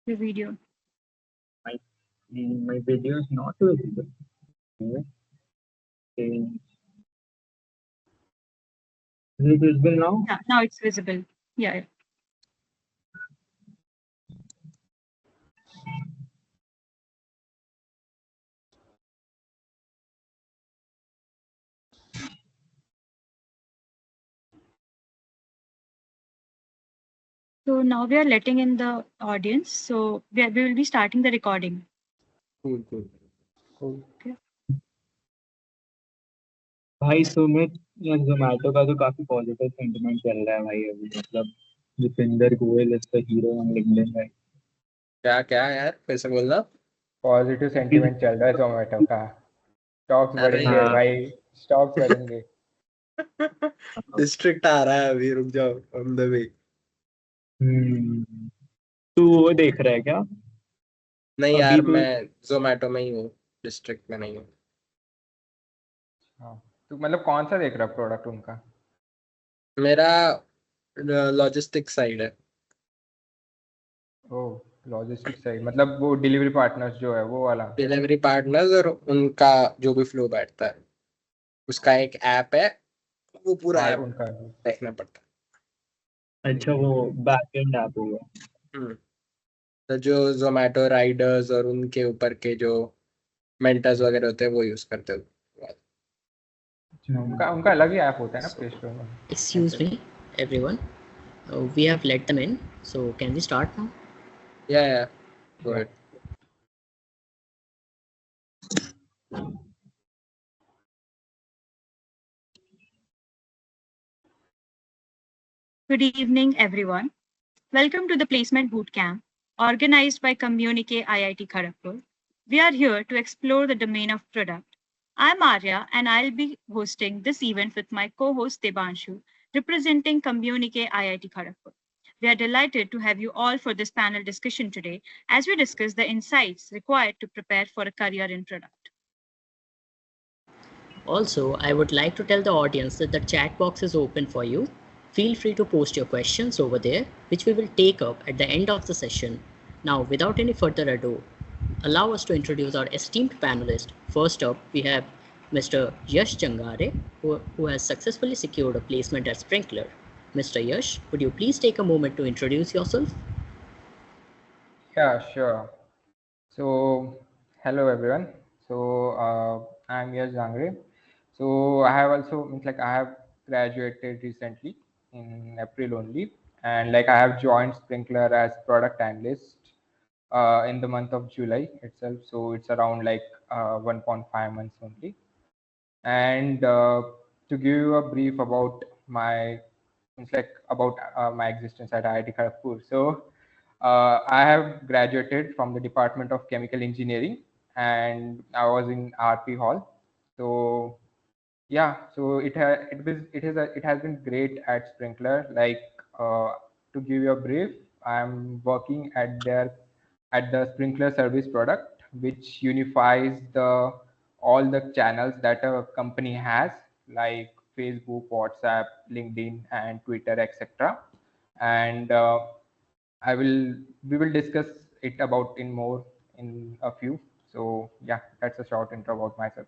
the video. My, my video is not visible. Okay. Is it visible now? Yeah, now it's visible. Yeah. So now we are letting in the audience. So we will be starting the recording. Cool, cool. Okay. भाई सुमित, यार जोमेटो का तो काफी positive sentiment चल रहा है भाई अभी, मतलब Deepinder Goyal is the hero on LinkedIn भाई। क्या क्या यार, कैसे बोलना? पॉजिटिव सेंटीमेंट चल रहा है जोमेटो का। स्टॉक्स अरे बढ़ेंगे हाँ। भाई, स्टॉक्स बढ़ेंगे। डिस्ट्रिक्ट आ रहा है अभी, रुक जाओ, ऑन द वे। तू वो देख रहा है क्या? नहीं अभी यार, तो मैं जोमेटो में ही हूँ, डिस्ट्रिक्ट में नहीं हूँ। हाँ, तो मतलब कौन सा देख रहा है प्रोडक्ट उनका? मेरा लॉजिस्टिक साइड है। ओह, लॉजिस्टिक्स साइड, मतलब वो डिलीवरी पार्टनर्स जो है वो वाला। डिलीवरी पार्टनर्स और उनका जो भी फ्लो बैठता है, उसका एक ऐप है, वो पूरा हाँ, ऐप उनका। देखना पड़ता अच्छा वो बैक एंड ऐप होगा। है। तो जो जोमेटो राइडर्स और उनके ऊपर के जो मेंटर्स वगैरह होते हैं वो यूज करते हैं। उनका उनका अलग ही ऐप होता है ना प्ले स्टोर में। Excuse me, everyone. We have let them in, so can we start now? या good. Good evening, everyone. Welcome to the Placement Bootcamp, organized by Communiqué IIT Kharagpur. We are here to explore the domain of product. I'm Arya, and I'll be hosting this event with my co-host Debanshu, representing Communiqué IIT Kharagpur. We are delighted to have you all for this panel discussion today as we discuss the insights required to prepare for a career in product. Also, I would like to tell the audience that the chat box is open for you. Feel free to post your questions over there, which we will take up at the end of the session. Now, without any further ado, allow us to introduce our esteemed panelists. First up, we have Mr. Yash Changare, who has successfully secured a placement at Sprinkler. Mr. Yash, would you please take a moment to introduce yourself? Yeah, sure. So, hello everyone. So, I'm Yash Jangre. So, I have also I have graduated recently in April only, and I have joined Sprinkler as product analyst in the month of July itself. So it's around 1.5 months only. And to give you a brief about my my existence at IIT Kharagpur. So I have graduated from the Department of Chemical Engineering, and I was in RP Hall. So yeah, so it has been great at Sprinkler. To give you a brief, I'm working at the Sprinkler service product, which unifies the all the channels that a company has, like Facebook, WhatsApp, LinkedIn, and Twitter, etc. And we will discuss it about in more in a few. So yeah, that's a short intro about myself.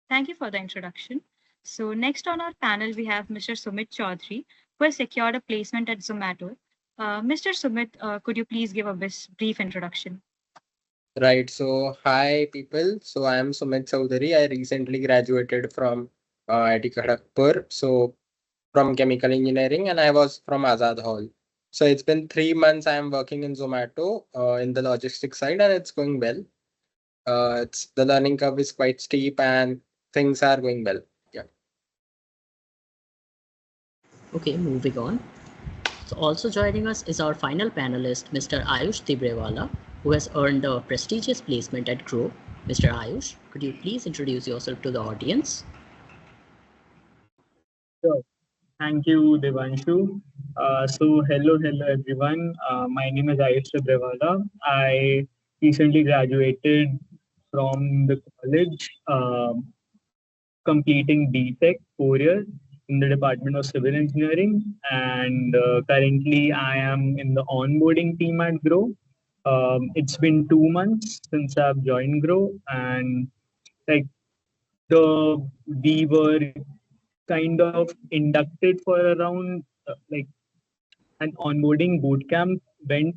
Thank you for the introduction. So next on our panel, we have Mr. Sumit Chaudhary, who has secured a placement at Zomato. Mr. Sumit, could you please give a brief introduction? Right. So, hi people. So, I am Sumit Chaudhary. I recently graduated from IIT Kharagpur. So, from chemical engineering, and I was from Azad Hall. So, it's been 3 months. I am working in Zomato in the logistics side, and it's going well. It's the learning curve is quite steep, and things are going well. Yeah. Okay, moving on. So also joining us is our final panelist, Mr. Ayush Tibrewala, who has earned a prestigious placement at Grow. Mr. Ayush, could you please introduce yourself to the audience? Sure. Thank you, Devanshu. Hello everyone. My name is Ayush Brewala. I recently graduated from the college, completing BTech 4 years in the Department of Civil Engineering, and currently I am in the onboarding team at Grow. It's been 2 months since I've joined Grow, and like we were kind of inducted for around like an onboarding bootcamp went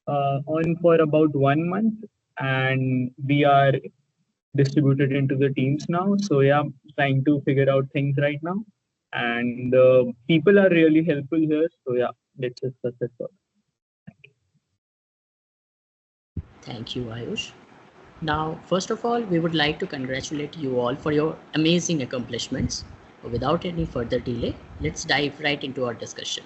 on for about 1 month, and we are distributed into the teams now. So yeah, trying to figure out things right now, and people are really helpful here. So yeah, let's just that's it. Thank you, Ayush. Now, first of all, we would like to congratulate you all for your amazing accomplishments. Without any further delay, let's dive right into our discussion.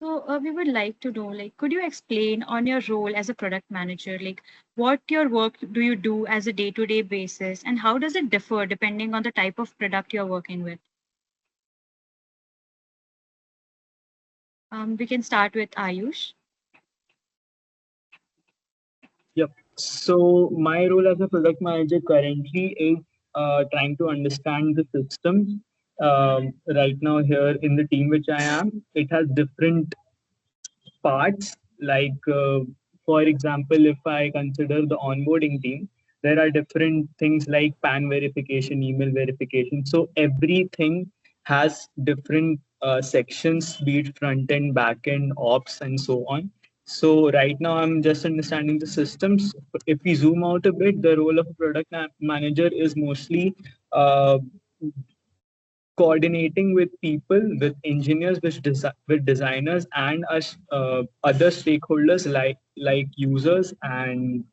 So we would like to know, like, could you explain on your role as a product manager, like what your work do you do as a day-to-day basis, and how does it differ depending on the type of product you're working with? We can start with Ayush. Yep. So my role as a product manager currently is trying to understand the systems. Right now here in the team which I am, it has different parts. Like, for example, if I consider the onboarding team, there are different things like PAN verification, email verification. So everything has different sections, be it front end, back end, ops, and so on. So right now, I'm just understanding the systems. If we zoom out a bit, the role of a product manager is mostly uh, coordinating with people, with engineers, with designers, and us other stakeholders like users and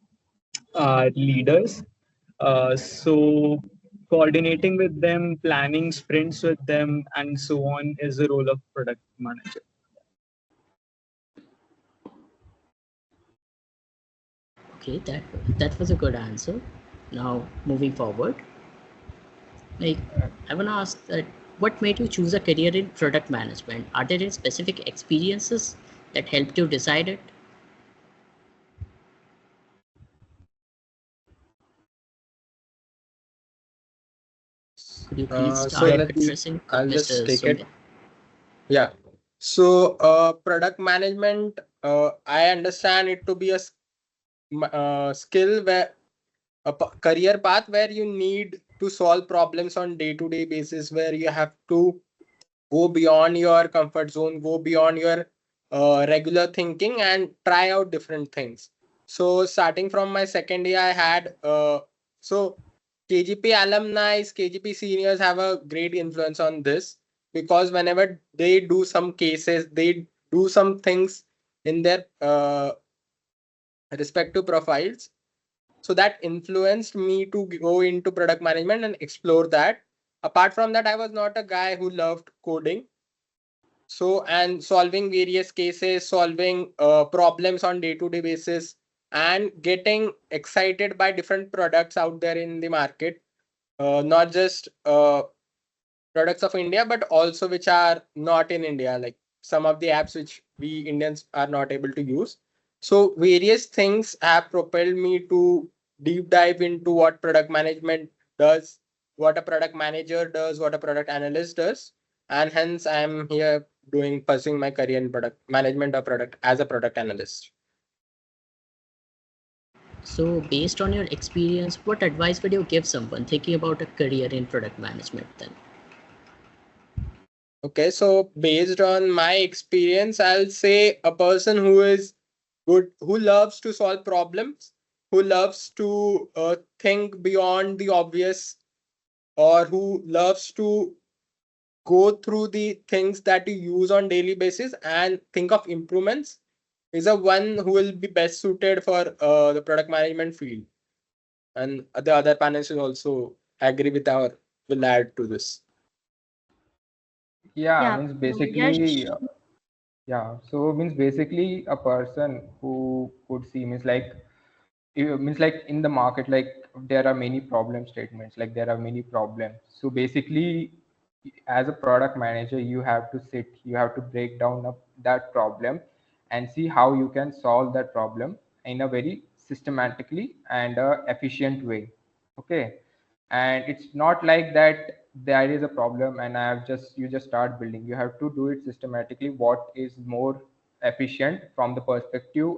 leaders. So coordinating with them, planning sprints with them, and so on is the role of product manager. Okay, that was a good answer. Now, moving forward, like I want to ask that what made you choose a career in product management? Are there any specific experiences that helped you decide it? Could you please So start let's, addressing I'll just Mr. take it. Sumit? Yeah. So product management, I understand it to be a skill where career path where you need to solve problems on day-to-day basis, where you have to go beyond your comfort zone, go beyond your regular thinking, and try out different things. So starting from my second year, I had so KGP alumni, KGP seniors have a great influence on this, because whenever they do some cases, they do some things in their respective profiles. So that influenced me to go into product management and explore that. Apart from that, I was not a guy who loved coding. So, and solving various cases, solving problems on day-to-day basis, and getting excited by different products out there in the market, not just products of India, but also which are not in India, like some of the apps which we Indians are not able to use. So various things have propelled me to deep dive into what product management does, what a product manager does, what a product analyst does. And hence I'm here pursuing my career in product management or product as a product analyst. So, based on your experience, what advice would you give someone thinking about a career in product management then? Okay, so based on my experience, I'll say a person who is good, who loves to solve problems, who loves to think beyond the obvious, or who loves to go through the things that you use on daily basis and think of improvements, is a one who will be best suited for the product management field. And the other panelists will also agree with our will add to this. Yeah, Yeah. means So basically, Yash, yeah. So means basically a person who could see means like means like in the market, like there are many problem statements, like there are many problems. So basically, as a product manager, you have to sit, you have to break down that problem and see how you can solve that problem in a very systematically and efficient way. Okay. And it's not like that there is a problem and you just start building. You have to do it systematically, what is more efficient from the perspective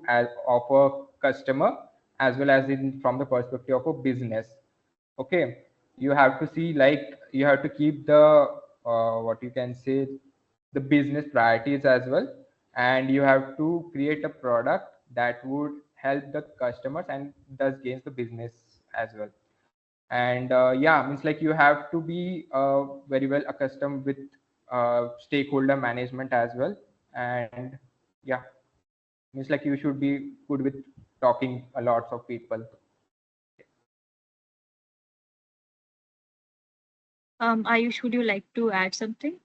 of a customer, as well as from the perspective of a business. Okay, you have to see, like, you have to keep the what you can say, the business priorities as well, and you have to create a product that would help the customers and thus gains the business as well. And yeah, means like you have to be very well accustomed with stakeholder management as well. And yeah, means like you should be good with talking a lots of people. Ayush, would you like to add something?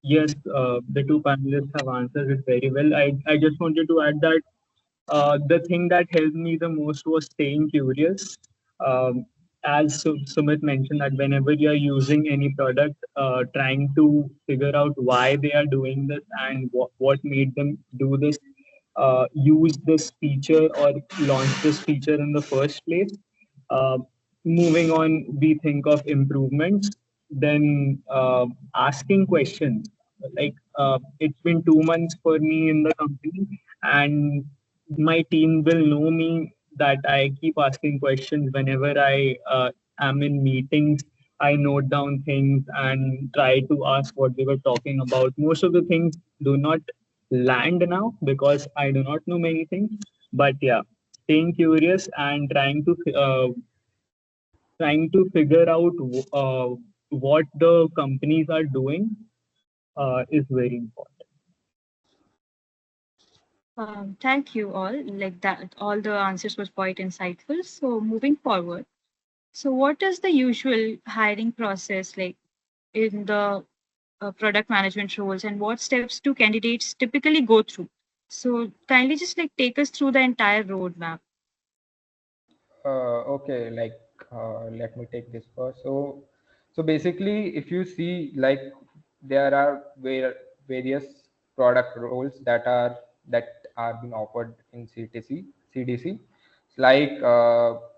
Yes, the two panelists have answered it very well. I just wanted to add that the thing that helped me the most was staying curious. As Sumit mentioned, that whenever you're using any product, trying to figure out why they are doing this and what made them do this, use this feature or launch this feature in the first place. Uh, Moving on, we think of improvements, then asking questions. Like it's been 2 months for me in the company, and my team will know me that I keep asking questions whenever I am in meetings. I note down things and try to ask what they were talking about. Most of the things do not land now because I do not know many things. But yeah, staying curious and trying to figure out what the companies are doing is very important. Thank you all. Like that, all the answers was quite insightful. So moving forward, so what is the usual hiring process like in the product management roles, and what steps do candidates typically go through? So kindly just like take us through the entire roadmap. Okay, like let me take this first. So basically, if you see, like, there are various product roles that are being offered in CDC. It's like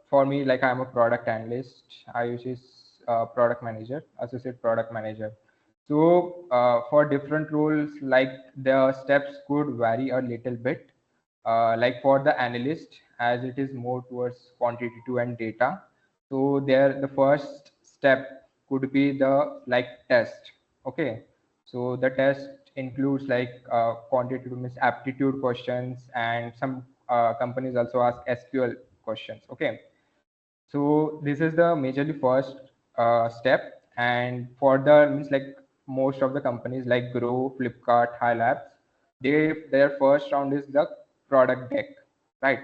for me, like, I'm a product analyst. I use product manager, associate product manager. So for different roles, like, the steps could vary a little bit. Like for the analyst, as it is more towards quantitative and data, so there the first step could be the, like, test. Okay, so the test includes, like, quantitative means aptitude questions, and some companies also ask SQL questions. Okay, so this is the majorly first step. And for the means, like, most of the companies like Grow, Flipkart, High Labs, their first round is the product deck, right?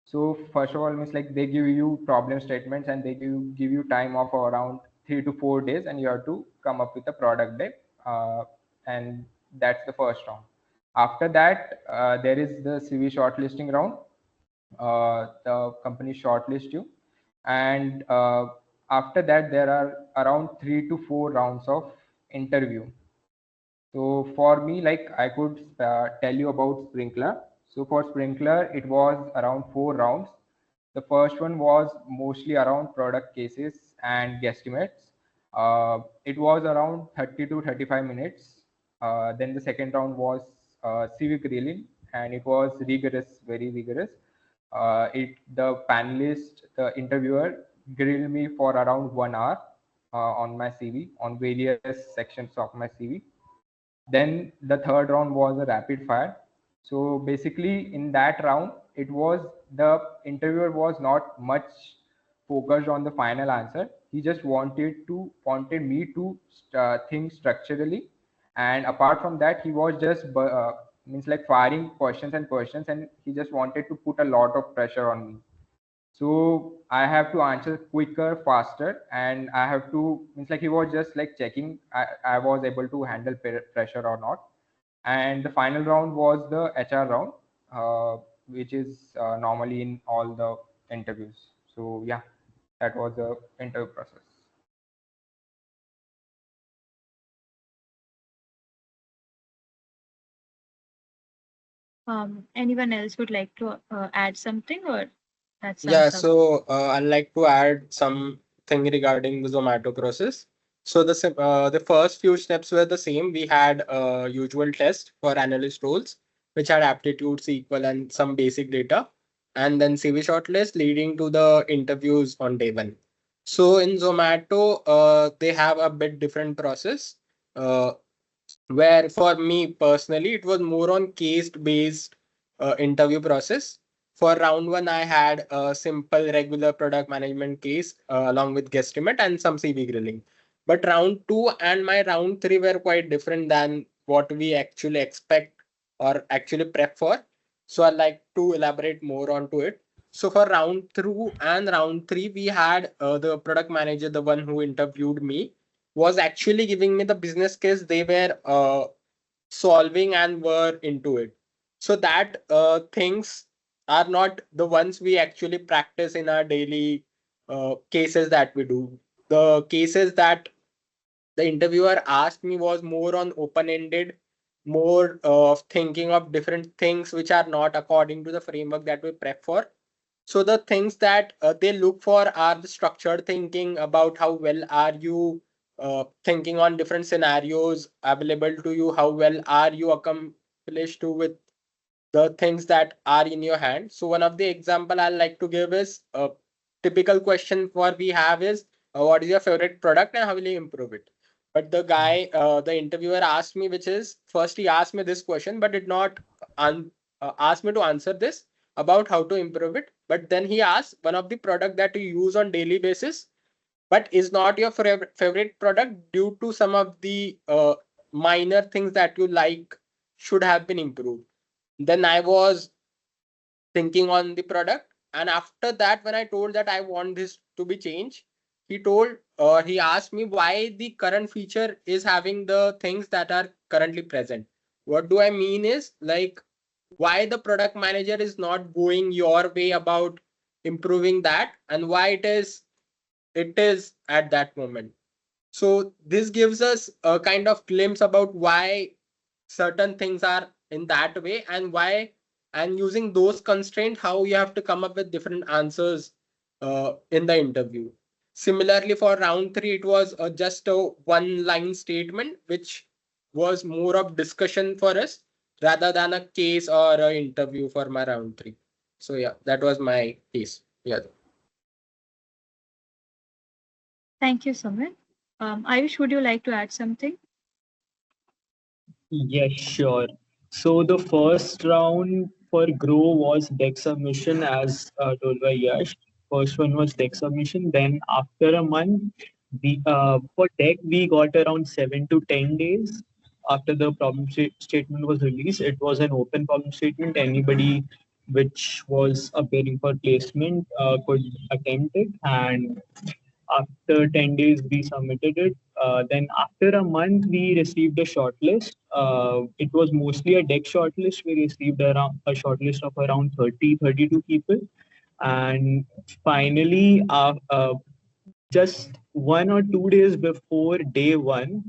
So first of all, means like they give you problem statements and they give you time of around 3 to 4 days, and you have to come up with a product deck, and that's the first round. After that, there is the CV shortlisting round. The company shortlist you, and after that there are around 3 to 4 rounds of interview. So for me, like, I could tell you about Sprinkler. So for Sprinkler, it was around 4 rounds. The first one was mostly around product cases and guesstimates. It was around 30 to 35 minutes. Then the second round was CV grilling, and it was rigorous, very rigorous. The panelist, the interviewer, grilled me for around 1 hour on my CV, on various sections of my CV. Then the third round was a rapid fire. So basically, in that round, it was the interviewer was not much focused on the final answer. He just wanted me to think structurally, and apart from that, he was just means like firing questions and questions, and he just wanted to put a lot of pressure on me. So I have to answer quicker, faster, and I have to, means like he was just like checking I was able to handle pressure or not. And the final round was the HR round, which is normally in all the interviews. So yeah, that was the interview process. Anyone else would like to add something, or that Yeah, sums up? so I'd like to add some thing regarding the Zomato process. So the first few steps were the same. We had a usual test for analyst roles, which had aptitude, SQL, and some basic data, and then CV shortlist leading to the interviews on day one. So in Zomato, they have a bit different process. Where for me personally, it was more on case-based interview process. For round one, I had a simple regular product management case along with guesstimate and some CV grilling. But round two and my round three were quite different than what we actually expect or actually prep for. So I'd like to elaborate more onto it. So for round two and round three, we had the product manager, the one who interviewed me, was actually giving me the business case they were solving and were into it. So that things are not the ones we actually practice in our daily cases that we do. The cases that the interviewer asked me was more on open-ended, more of thinking of different things which are not according to the framework that we prep for. So the things that they look for are the structured thinking about how well are you thinking on different scenarios available to you, how well are you accomplished to with the things that are in your hand. So one of the example I like to give is a typical question what we have is what is your favorite product and how will you improve it? But the guy, the interviewer asked me, which is first he asked me this question, but did not ask me to answer this about how to improve it. But then he asked one of the product that you use on daily basis, but is not your favorite product due to some of the minor things that you like should have been improved. Then I was thinking on the product, and after that when I told that I want this to be changed, he asked me why the current feature is having the things that are currently present. What do I mean is like why the product manager is not going your way about improving that and why it is at that moment. So this gives us a kind of glimpse about why certain things are in that way and why, and using those constraints how you have to come up with different answers in the interview. Similarly for round three, it was just a one line statement which was more of discussion for us rather than a case or an interview for my round three. So yeah, that was my case. Yeah. Thank you, Sumit. Ayush, would you like to add something? Yes, sure. So the first round for Grow was deck submission, as told by Yash. First one was deck submission. Then after a month, we for deck we got around 7 to 10 days after the problem statement was released. It was an open problem statement. Anybody which was appearing for placement could attempt it, and after 10 days, we submitted it. Then after a month, we received a shortlist. It was mostly a deck shortlist. We received around a shortlist of around 32 people. And finally, just 1 or 2 days before day one,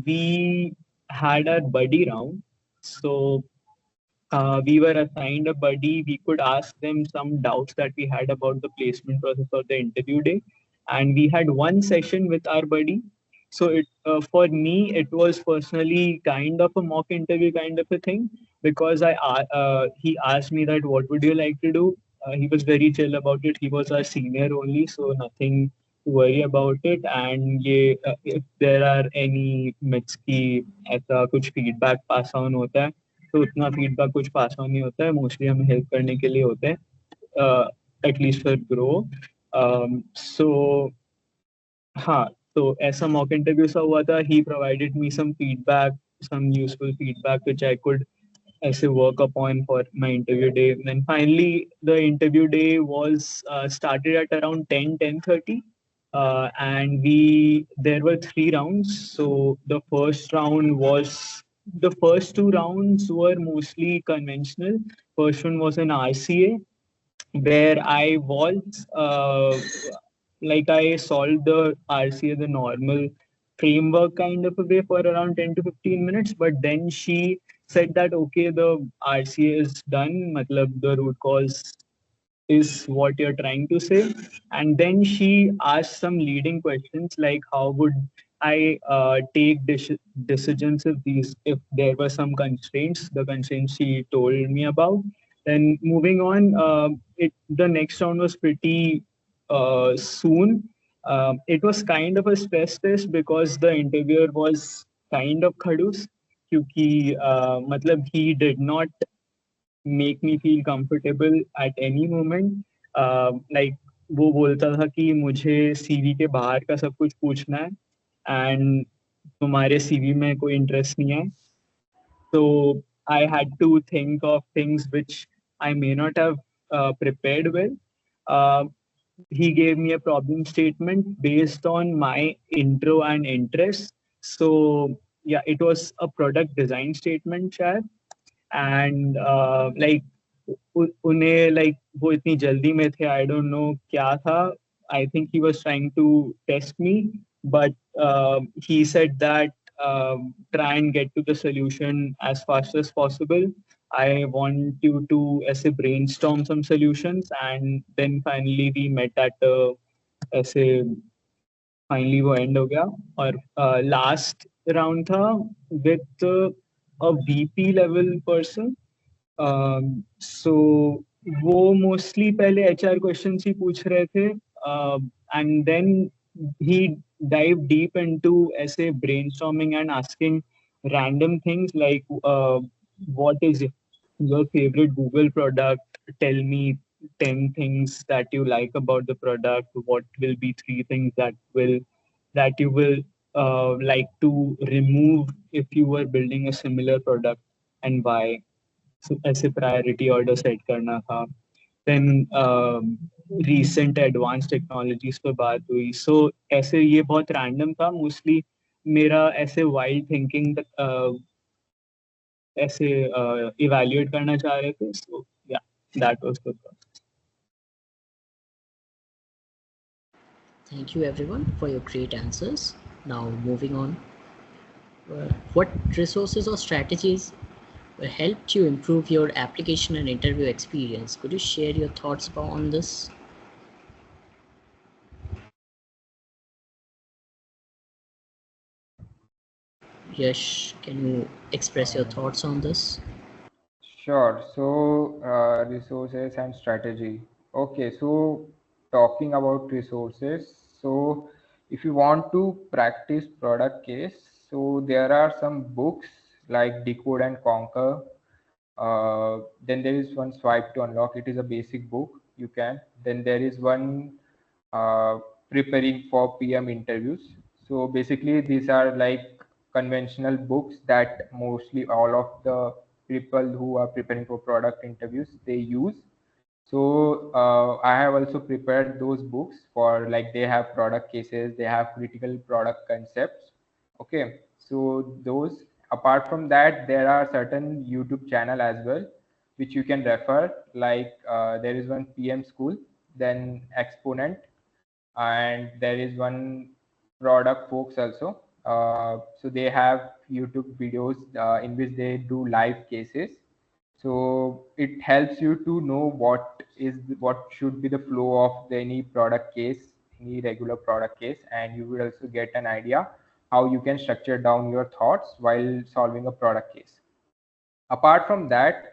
we had our buddy round. So we were assigned a buddy. We could ask them some doubts that we had about the placement process or the interview day, and we had one session with our buddy. So it for me it was personally kind of a mock interview kind of a thing, because he asked me that what would you like to do. He was very chill about it. He was our senior only, so nothing to worry about it. And if there are any myths की ऐसा कुछ feedback pass on होता है, तो उतना feedback कुछ pass on नहीं होता है. मोस्टली हम हेल्प करने के लिए होते हैं, एटलीस्ट फॉर ग्रो. सो हाँ, तो ऐसा मॉक इंटरव्यू सा हुआ था. He provided me some feedback, some useful feedback which I could as a work upon for my interview day. And then finally, the interview day was started at around 10:30, and there were 3 rounds. So the first 2 rounds were mostly conventional. First one was an RCA, where I was like I solved the RCA the normal framework kind of a way for around 10 to 15 minutes. But then she said that okay, the RCA is done, matlab the root cause is what you're trying to say. And then she asked some leading questions like how would I take decisions if there were some constraints, the constraints she told me about. Then moving on, the next round was pretty soon. It was kind of a stress test because the interviewer was kind of khadus, क्योंकि मतलब he did not make me feel comfortable at any moment. Like वो बोलता था कि मुझे CV के बाहर का सब कुछ पूछना है एंड तुम्हारे सीवी में कोई इंटरेस्ट नहीं है. So I had to think of things which I may not have prepared with. Uh, he gave me a problem statement based on my intro and interest. So yeah, it was a product design statement, शायद. And like उन्हें like वो इतनी जल्दी में थे, I don't know क्या था. I think he was trying to test me, but he said that try and get to the solution as fast as possible. I want you to ऐसे brainstorm some solutions, and then finally we met at ऐसे finally वो end हो गया. और last round था with a VP level person. So वो mostly पहले HR questions ही पूछ रहे थे, and then he dived deep into ऐसे brainstorming and asking random things like what is your favorite Google product? Tell me 10 things that you like about the product. What will be 3 things that you will like to remove if you were building a similar product, and why? So ऐसे priority order set करना था. Then recent advance technologies पे बात हुई. सो ऐसे ये बहुत random था मोस्टली. मेरा ऐसे वाइल्ड थिंकिंग ऐसे इवैल्यूएट करना चाह रहे थे. सो या that was the process. Thank you everyone for your great answers. Now moving on. What resources or strategies helped you improve your application and interview experience? Could you share your thoughts on this? Yash, can you express your thoughts on this? Sure. So, resources and strategy. Okay. So, talking about resources. So, if you want to practice product case, so there are some books like Decode and Conquer. Then there is one Swipe to Unlock. It is a basic book. You can. Then there is one preparing for PM interviews. So basically, these are like conventional books that mostly all of the people who are preparing for product interviews they use. So I have also prepared those books for like they have product cases, they have critical product concepts. Okay, so those apart from that, there are certain YouTube channel as well which you can refer. Like there is one PM School, then Exponent, and there is one product folks also. So they have YouTube videos in which they do live cases. So it helps you to know what should be the flow of any product case, any regular product case, and you will also get an idea how you can structure down your thoughts while solving a product case. Apart from that,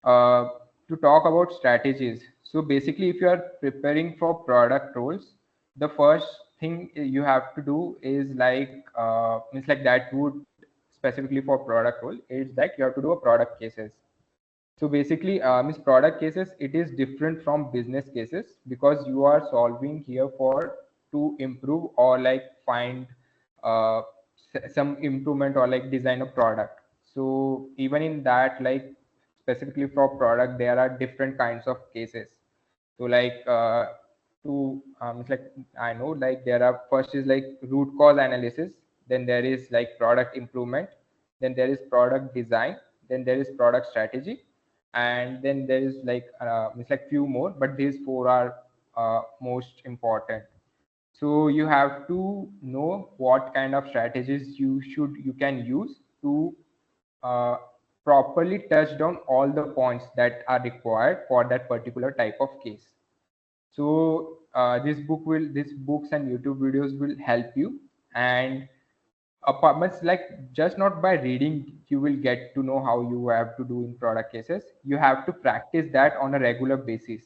to talk about strategies. So basically, if you are preparing for product roles, the first thing you have to do is like means like that would specifically for product role is like you have to do a product cases. So basically, means product cases, it is different from business cases because you are solving here for to improve or like find uh, some improvement or like design a product. So even in that, like specifically for product, there are different kinds of cases. So like it's like I know like there are first is like root cause analysis, then there is like product improvement, then there is product design, then there is product strategy, and then there is like it's like few more, but these four are most important. So you have to know what kind of strategies you can use to uh, properly touch down all the points that are required for that particular type of case. So this books and YouTube videos will help you. And apartments, like, just not by reading you will get to know how you have to do in product cases. You have to practice that on a regular basis.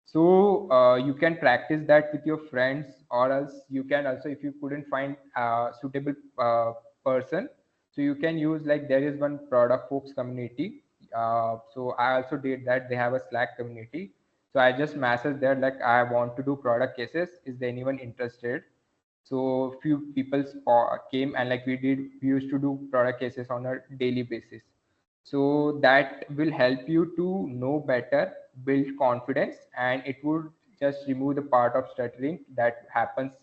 So you can practice that with your friends, or else you can also, if you couldn't find a suitable person, so you can use, like, there is one product folks community. So I also did that. They have a Slack community. So I just messaged there, like, I want to do product cases, is there anyone interested? So few people came, and, like, we used to do product cases on a daily basis. So that will help you to know better, build confidence, and it would just remove the part of stuttering that happens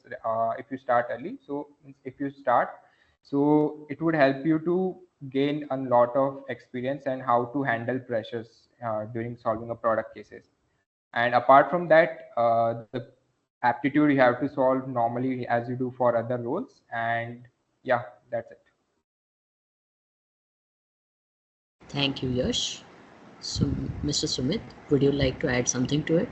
if you start early. So if you start, so it would help you to gain a lot of experience and how to handle pressures during solving a product cases. And apart from that, the aptitude you have to solve normally as you do for other roles. And yeah, that's it. Thank you, Yash. So, Mr. Sumit, would you like to add something to it?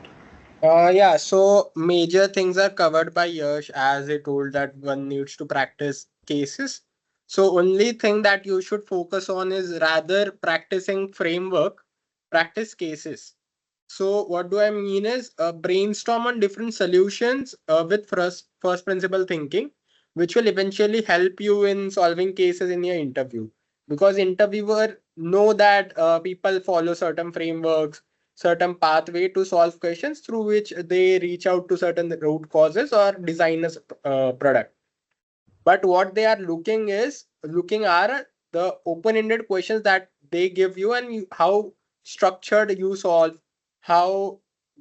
Yeah, so major things are covered by Yash, as he told that one needs to practice cases. So only thing that you should focus on is rather practicing framework, practice cases. So what do I mean is brainstorm on different solutions with first principle thinking, which will eventually help you in solving cases in your interview. Because interviewer know that people follow certain frameworks, certain pathway to solve questions through which they reach out to certain root causes or design a product. But what they are looking are the open-ended questions that they give you, and how structured you solve, how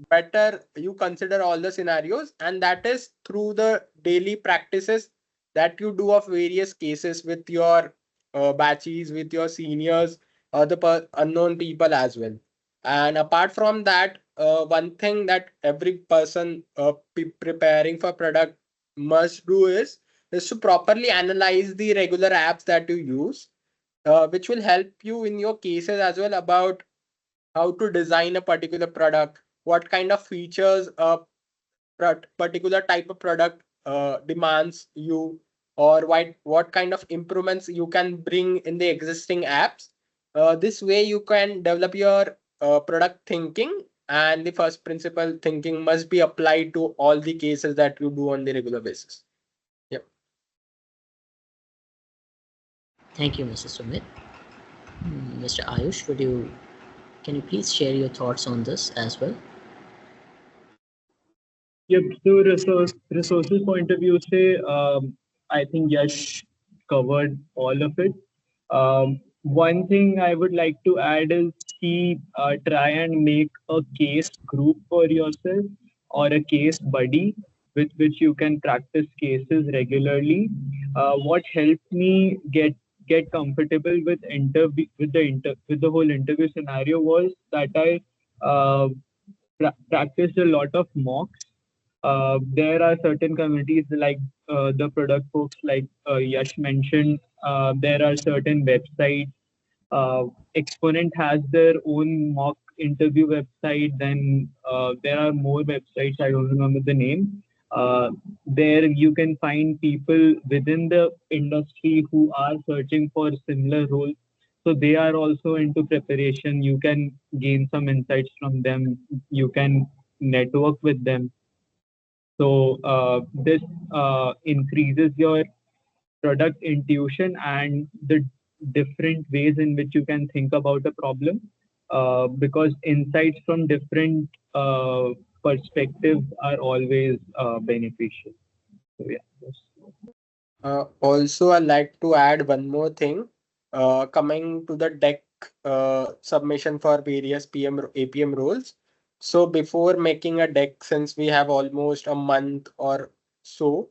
better you consider all the scenarios, and that is through the daily practices that you do of various cases with your batches, with your seniors, or the unknown people as well. And apart from that, one thing that every person preparing for product must do is to properly analyze the regular apps that you use, which will help you in your cases as well about how to design a particular product, what kind of features a particular type of product demands you, or what kind of improvements you can bring in the existing apps. This way you can develop your product thinking, and the first principle thinking must be applied to all the cases that you do on the regular basis. Yep. Thank you, Mr. Sumit. Mr. Ayush, can you please share your thoughts on this as well? Yep. So resources point of view, say, I think Yash covered all of it. One thing I would like to add is try and make a case group for yourself or a case buddy with which you can practice cases regularly. What helped me get comfortable with with the whole interview scenario was that I practiced a lot of mocks. There are certain communities like the product folks, like Yash mentioned. There are certain websites. Exponent has their own mock interview website. Then there are more websites. I don't remember the name. There you can find people within the industry who are searching for similar roles. So they are also into preparation. You can gain some insights from them. You can network with them. So this increases your product intuition and the different ways in which you can think about a problem, because insights from different perspectives are always beneficial. So yeah. Also, I'd like to add one more thing. Coming to the deck submission for various APM roles. So before making a deck, since we have almost a month or so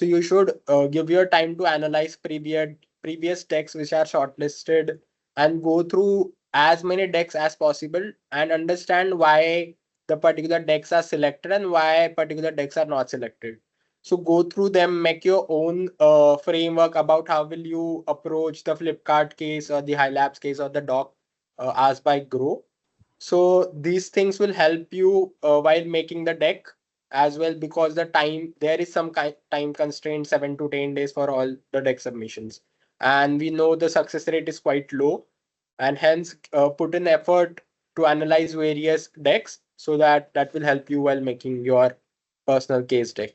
you should give your time to analyze previous decks which are shortlisted, and go through as many decks as possible and understand why the particular decks are selected and why particular decks are not selected. So go through them, make your own framework about how will you approach the Flipkart case or the High Labs case or the doc asked by Grow. So these things will help you while making the deck as well, because there is some time constraint, 7 to 10 days for all the deck submissions, and we know the success rate is quite low, and hence put in effort to analyze various decks, so that will help you while making your personal case deck.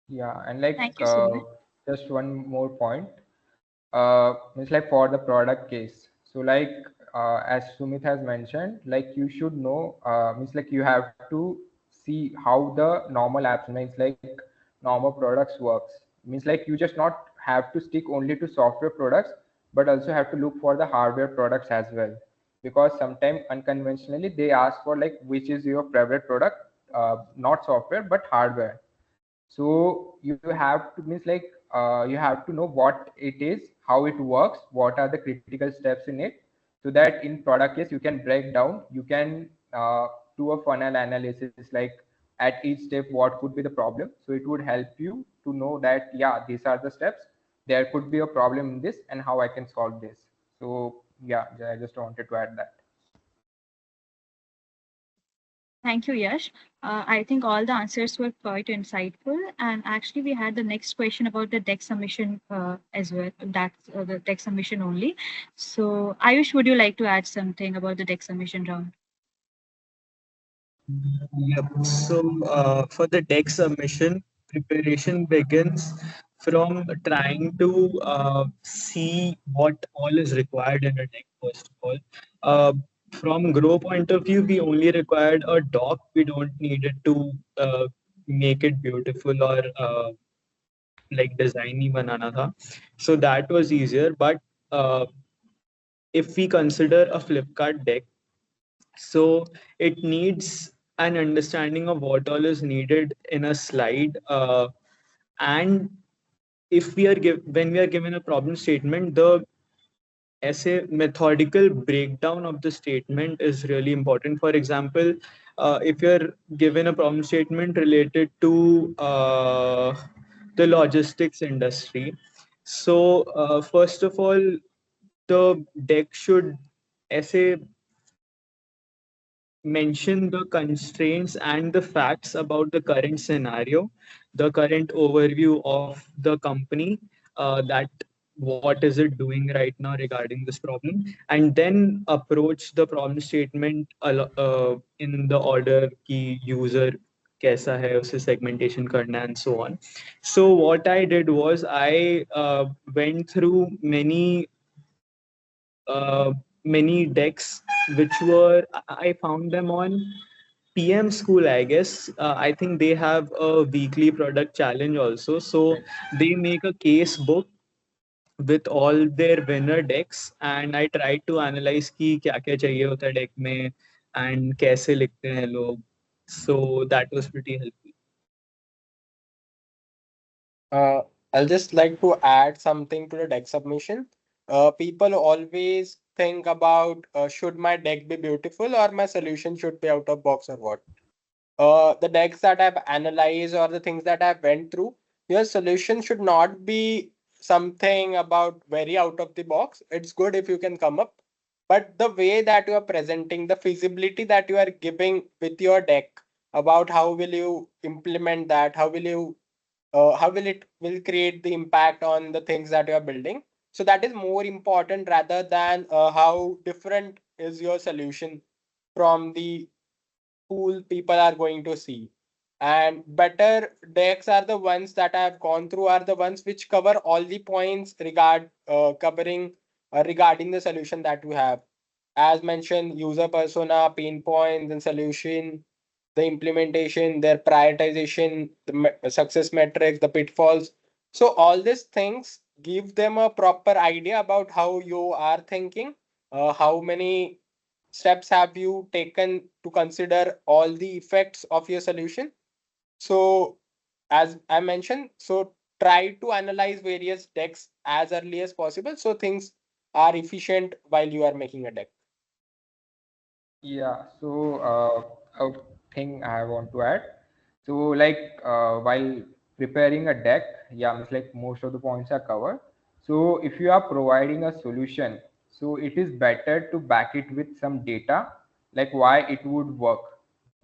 Yeah, and like Thank you, Sumit. just one more point. It's like for the product case. So like as Sumit has mentioned, like you should know, means like you have to see how the normal apps, means like normal products works. Means like you just not have to stick only to software products, but also have to look for the hardware products as well. Because sometimes unconventionally they ask for like which is your favorite product, not software but hardware. So you have to, means like you have to know what it is, how it works, what are the critical steps in it, so that in product case you can break down, you can do a funnel analysis, like at each step what could be the problem. So it would help you to know that yeah, these are the steps, there could be a problem in this and how I can solve this. So yeah, I just wanted to add that. Thank you, Yash. I think all the answers were quite insightful. And actually, we had the next question about the deck submission as well. That's the deck submission only. So, Ayush, would you like to add something about the deck submission round? Yep. So for the deck submission, preparation begins from trying to see what all is required in a deck, first of all. From Grow point of view, we only required a doc. We don't need it to make it beautiful or like design ही बनाना था. So that was easier. But uh, if we consider a Flipkart deck, so it needs an understanding of what all is needed in a slide. And if we are when we are given a problem statement, the essay methodical breakdown of the statement is really important. For example, if you're given a problem statement related to the logistics industry, so first of all, the deck should essay mention the constraints and the facts about the current scenario, the current overview of the company, that what is it doing right now regarding this problem, and then approach the problem statement in the order ki user कैसा है उसे segmentation करना and so on. So what I did was I went through uh, many decks which were I found them on PM School, I guess. I think they have a weekly product challenge also. So they make a case book with all their winner decks, and I tried to analyze कि क्या क्या चाहिए होता है deck में and कैसे लिखते हैं लोग. So that was pretty helpful. Uh, I'll just like to add something to the deck submission. People always think about should my deck be beautiful or my solution should be out of box or what. The decks that I've analyzed or the things that I've went through, your solution should not be something about very out of the box. It's good if you can come up, but the way that you are presenting, the feasibility that you are giving with your deck about how will you implement that, how will it will create the impact on the things that you are building. So that is more important rather than how different is your solution from the pool people are going to see. And better decks are the ones that I have gone through, are the ones which cover all the points covering regarding the solution that you have. As mentioned, user persona, pain points and solution, the implementation, their prioritization, the success metrics, the pitfalls. So all these things give them a proper idea about how you are thinking, how many steps have you taken to consider all the effects of your solution. So as I mentioned, so try to analyze various decks as early as possible so things are efficient while you are making a deck. Yeah, so a thing I want to add. So like while preparing a deck, yeah, it's like most of the points are covered. So if you are providing a solution, So it is better to back it with some data, like why it would work.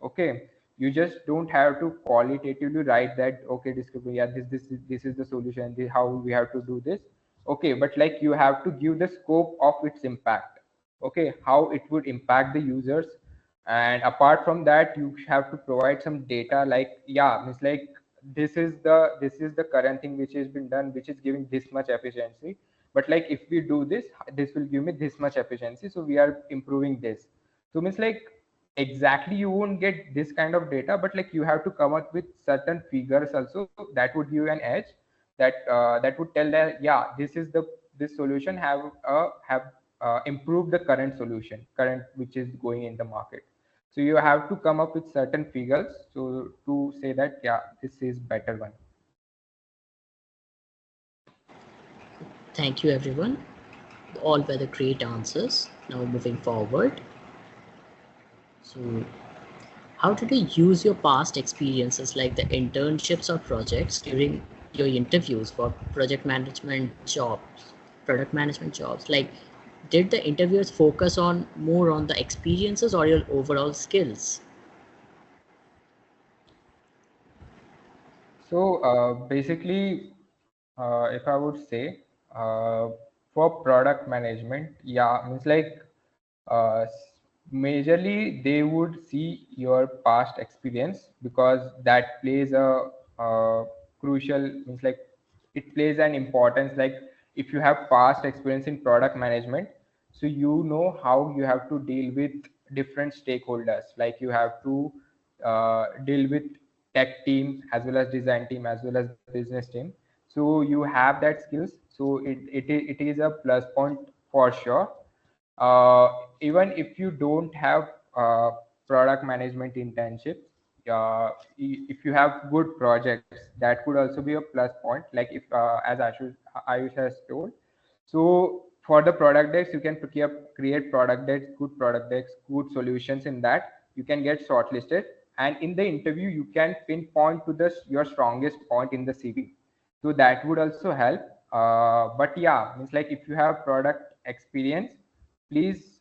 Okay, you just don't have to qualitatively write that, okay, description, yeah, this is the solution, this how we have to do this. Okay, but like you have to give the scope of its impact. Okay, how it would impact the users. And apart from that, you have to provide some data, like, yeah, means like this is the current thing which has been done, which is giving this much efficiency. But like if we do this, this will give me this much efficiency, so we are improving this. So means like exactly you won't get this kind of data, but like you have to come up with certain figures also that would give you an edge, that would tell that, yeah, this solution have improved the current solution, current which is going in the market. So you have to come up with certain figures so to say that, yeah, this is better one. Thank you, everyone. All were the great answers. Now moving forward. So how did you use your past experiences like the internships or projects during your interviews for product management jobs? Like, did the interviewers focus on more on the experiences or your overall skills? So basically, if I would say, for product management, yeah, means like majorly they would see your past experience, because that plays a crucial, means like it plays an importance. Like if you have past experience in product management, so you know how you have to deal with different stakeholders. Like you have to deal with tech team as well as design team as well as business team. So you have that skills, so it is a plus point for sure. Even if you don't have product management internships, if you have good projects, that could also be a plus point. Like if as Ayush has told, so for the product decks, you can create product decks, good product decks, good solutions. In that you can get shortlisted, and in the interview you can pinpoint to the your strongest point in the CV. So that would also help. But yeah, means like if you have product experience, please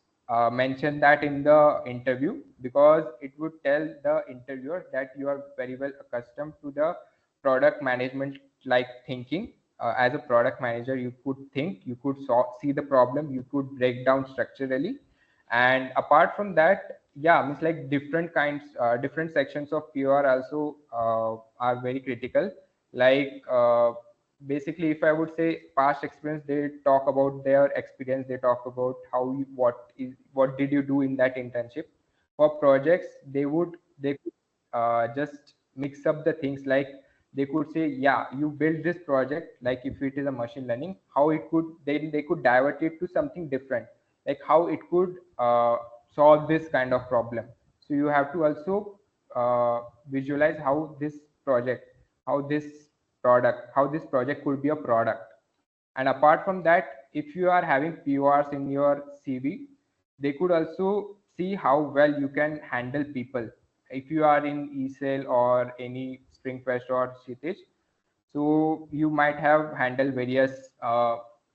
mention that in the interview, because it would tell the interviewer that you are very well accustomed to the product management like thinking. As a product manager, you could think, you could see the problem, you could break down structurally. And apart from that, yeah, means like different sections of PR also are very critical. Like basically, if I would say past experience, they talk about their experience, they talk about what did you do in that internship. For projects, they could just mix up the things. Like they could say, yeah, you build this project, like if it is a machine learning, how it could, then they could divert it to something different, like how it could solve this kind of problem. So you have to also visualize how this project, how this how this project could be a product. And apart from that, if you are having PORs in your CV, they could also see how well you can handle people. If you are in eSale or any Springfest or Shitish, so you might have handled various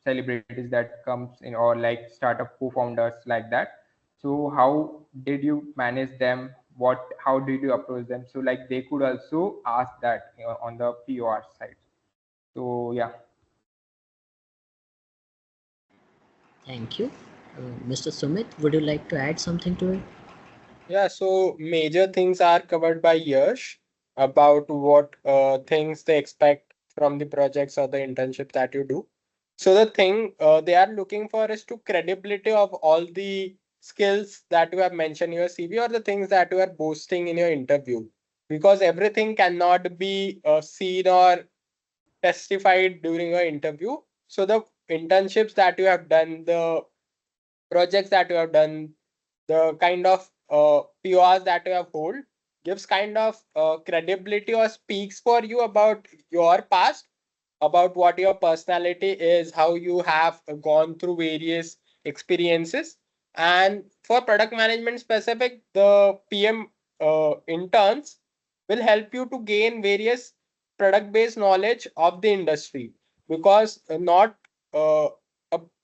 celebrities that comes in, or like startup co-founders like that. So how did you manage them? How did you approach them? So like they could also ask that, on the POR side. So yeah. Thank you. Mr. Sumit, would you like to add something to it? Yeah, so major things are covered by Yash about what things they expect from the projects or the internship that you do. So the thing they are looking for is to credibility of all the skills that you have mentioned in your CV or the things that you are boasting in your interview, because everything cannot be seen or testified during your interview. So the internships that you have done, the projects that you have done, the kind of PORs that you have hold gives kind of credibility or speaks for you about your past, about what your personality is, how you have gone through various experiences. And for product management specific, the PM interns will help you to gain various product based knowledge of the industry, because not uh,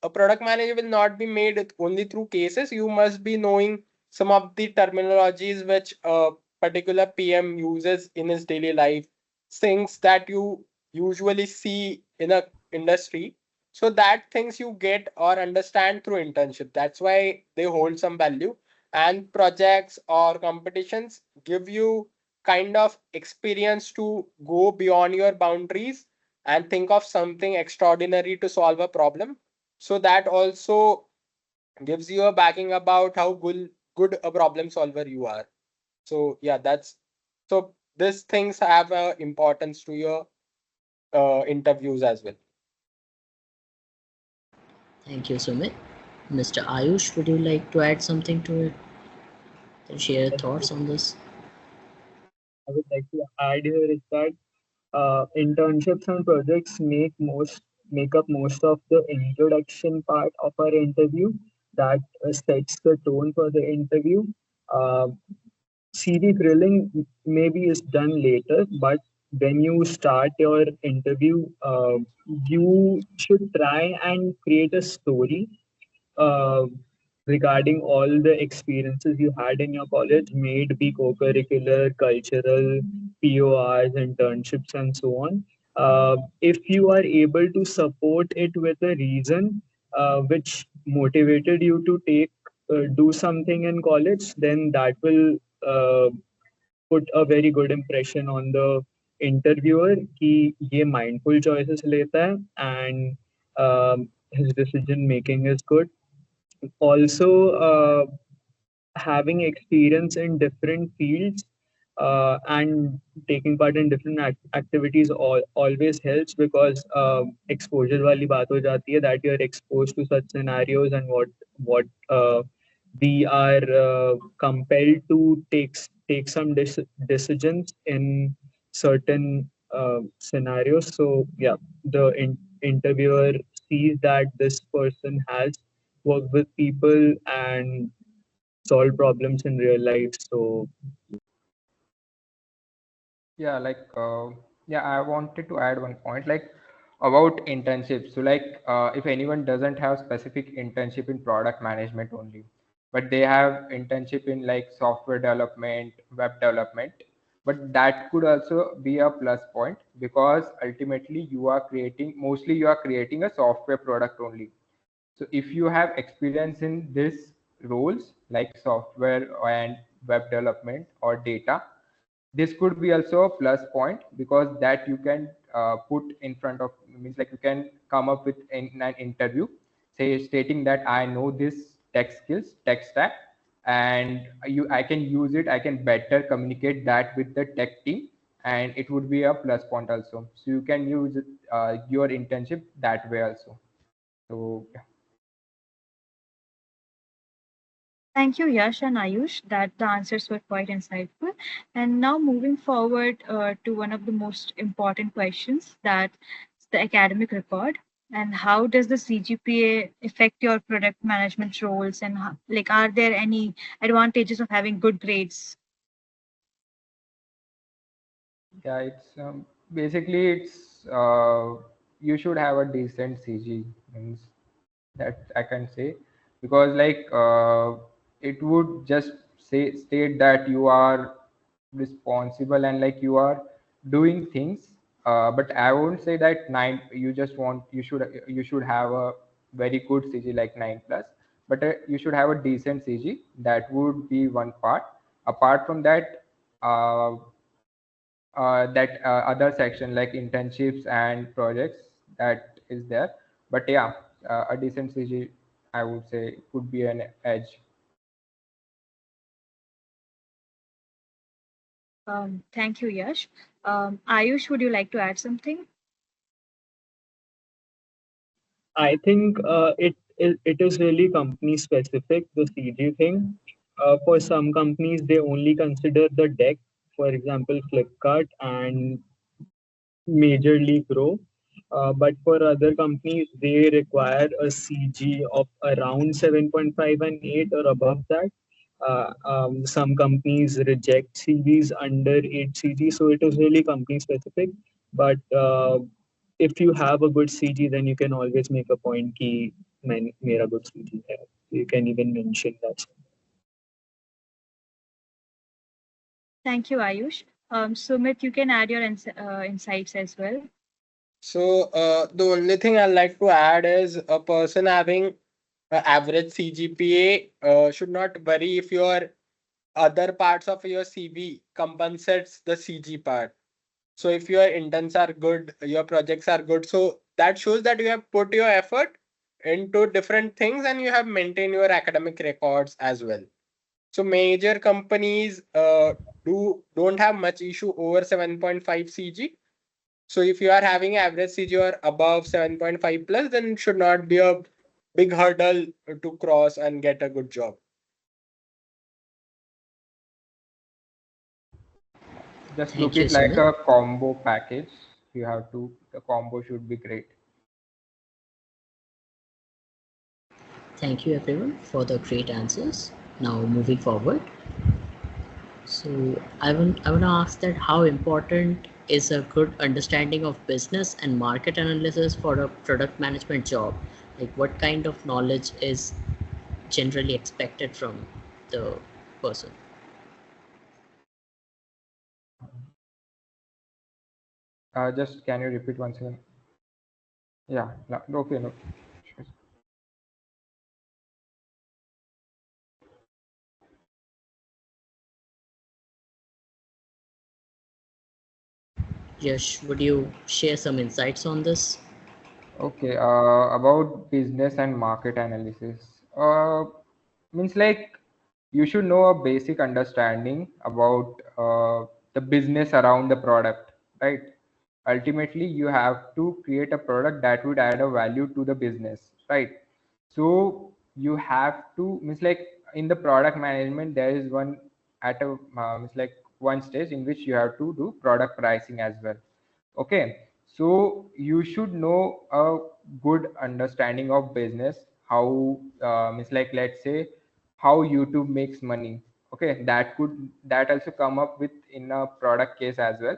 a a product manager will not be made only through cases. You must be knowing some of the terminologies which a particular PM uses in his daily life, things that you usually see in a industry. So that things you get or understand through internship. That's why they hold some value. And projects or competitions give you kind of experience to go beyond your boundaries and think of something extraordinary to solve a problem. So that also gives you a backing about how good a problem solver you are. So yeah, that's so these things have a importance to your interviews as well. Thank you, Sumit. Mr. Ayush, would you like to add something to it? Can share your thoughts on this? I would like to add here is that internships and projects make up most of the introduction part of our interview that sets the tone for the interview. Uh, CV grilling maybe is done later, but when you start your interview, you should try and create a story uh, regarding all the experiences you had in your college, may it be co-curricular, cultural, PORs, internships, and so on. If you are able to support it with a reason which motivated you to do something in college, then that will put a very good impression on the interviewer कि ये mindful choices लेता है and his decision making is good. Also, having experience in different fields and taking part in different activities always helps because exposure wali baat ho jati hai that you're exposed to such scenarios and what we are compelled to take some decisions in certain scenarios. So yeah, the interviewer sees that this person has worked with people and solve problems in real life. So Yeah, yeah, I wanted to add one point about internships. So if anyone doesn't have specific internship in product management only, but they have internship in like software development, web development, but that could also be a plus point because ultimately mostly you are creating a software product only. So if you have experience in this roles like software and web development or data, this could be also a plus point because that you can put in front of, means like you can come up with in an interview say stating that I know this tech stack, and I can use it, I can better communicate that with the tech team, and it would be a plus point also. So you can use your internship that way also. So yeah. Thank you, Yash and Ayush, that the answers were quite insightful. And now moving forward to one of the most important questions, that's the academic record. And how does the CGPA affect your product management roles? And like, are there any advantages of having good grades? Yeah, it's basically it's you should have a decent CG, means that I can say, because it would just say state that you are responsible and like you are doing things. But I won't say that nine. You should have a very good CG like 9+, but you should have a decent CG. That would be one part. Apart from that. That other section like internships and projects that is there, but yeah, a decent CG I would say could be an edge. Thank you, Yash. Ayush, would you like to add something? I think it is really company specific, the CG thing. For some companies, they only consider the deck, for example, Flipkart and majorly grow. But for other companies, they require a CG of around 7.5 and 8 or above that. Some companies reject CVs under 8 CG, so it is really company specific. But if you have a good CG, then you can always make a point ki mera good CG hai. You can even mention that. Thank you, Ayush. Sumit, you can add your insights as well. So the only thing I'd like to add is a person having an average CGPA should not worry if your other parts of your CV compensates the CG part. So if your interns are good, your projects are good, so that shows that you have put your effort into different things and you have maintained your academic records as well. So major companies don't have much issue over 7.5 CG. So if you are having average CG or above 7.5 plus, then it should not be a big hurdle to cross and get a good job. Just Thank look you, it like Sumit. a combo package. You have to, the combo should be great. Thank you everyone for the great answers. Now moving forward. So I want to ask that how important is a good understanding of business and market analysis for a product management job? Like what kind of knowledge is generally expected from the person? Just can you repeat once again? Yeah, okay, no. Sure. Yash, would you share some insights on this? Okay, about business and market analysis. Means like you should know a basic understanding about the business around the product, right? Ultimately, you have to create a product that would add a value to the business, right? So you have to, means like in the product management, there is one at a means like one stage in which you have to do product pricing as well. Okay, so you should know a good understanding of business, how means like let's say how YouTube makes money. Okay, that also come up with in a product case as well.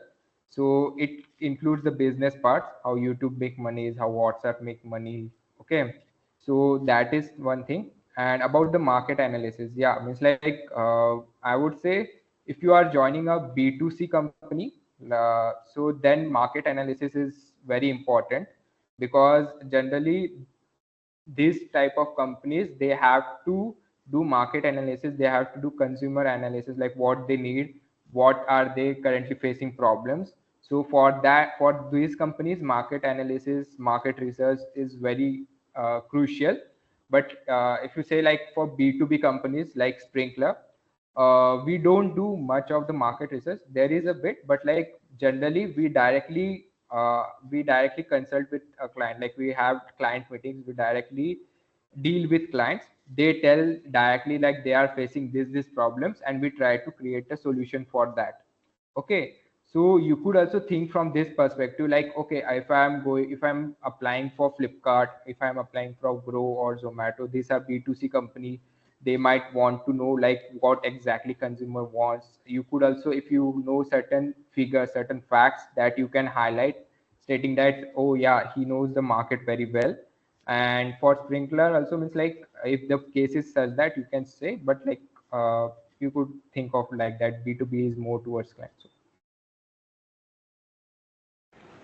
So it includes the business part, how YouTube make money, is how WhatsApp make money. Okay, so that is one thing. And about the market analysis, yeah, means like I would say if you are joining a B2C company, so then market analysis is very important, because generally these type of companies, they have to do market analysis, they have to do consumer analysis, like what they need, what are they currently facing problems. So for that, for these companies, market analysis, market research is very crucial. But if you say like for B2B companies like Sprinkler, we don't do much of the market research. There is a bit, but like generally we directly consult with a client. Like we have client meetings, we directly deal with clients. They tell directly like they are facing this problems, and we try to create a solution for that. Okay, so you could also think from this perspective, like okay, if I'm applying for Flipkart, if I'm applying for Grow or Zomato, these are B2C company, they might want to know like what exactly consumer wants. You could also, if you know certain figures, certain facts, that you can highlight, stating that oh yeah, he knows the market very well. And for Sprinkler also, means like if the case is such that you can say, but like you could think of like that B2B is more towards clients.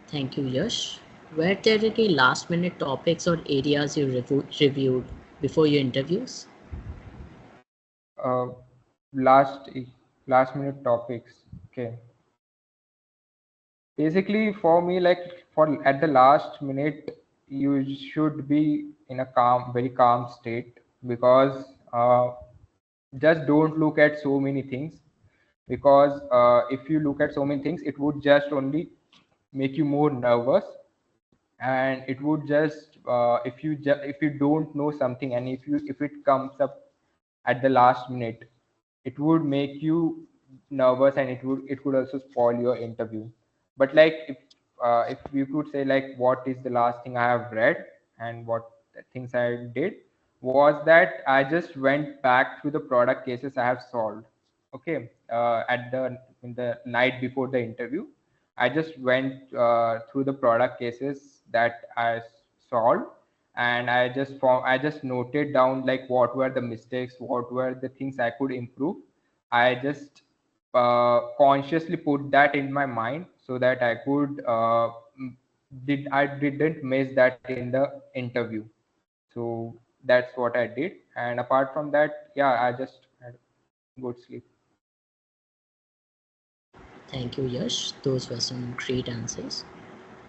Thank you, Yash. Were there any last minute topics or areas you reviewed before your interviews? uh, last last minute topics. Okay, basically for me, like for at the last minute, you should be in a very calm state, because just don't look at so many things, because if you look at so many things, it would just only make you more nervous. And it would just if you don't know something, and if it comes up at the last minute, it would make you nervous, and it could also spoil your interview. But like if you could say like what is the last thing I have read and what things I did, was that I just went back through the product cases I have solved. Okay, at the in the night before the interview, I just went through the product cases that I solved, and I just noted down like what were the mistakes, what were the things I could improve. I just consciously put that in my mind so that I could I didn't miss that in the interview. So that's what I did, and apart from that, yeah, I just had good sleep. Thank you, Yash. Those were some great answers.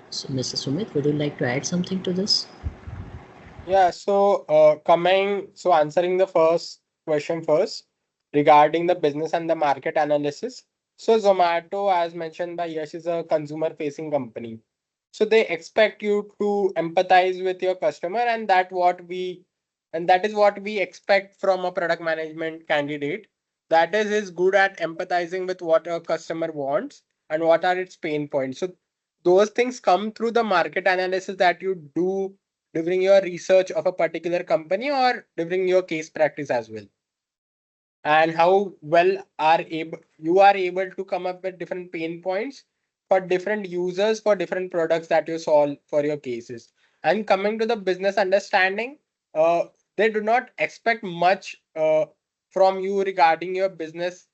So, Mr. Sumit, would you like to add something to this? Yeah, so answering the first question first regarding the business and the market analysis. So Zomato, as mentioned by Yash, is a consumer facing company. So they expect you to empathize with your customer, and that is what we expect from a product management candidate. That is good at empathizing with what a customer wants and what are its pain points. So those things come through the market analysis that you do during your research of a particular company or during your case practice as well, and how well are able you are able to come up with different pain points for different users for different products that you solve for your cases. And coming to the business understanding, uh, they do not expect much from you regarding your business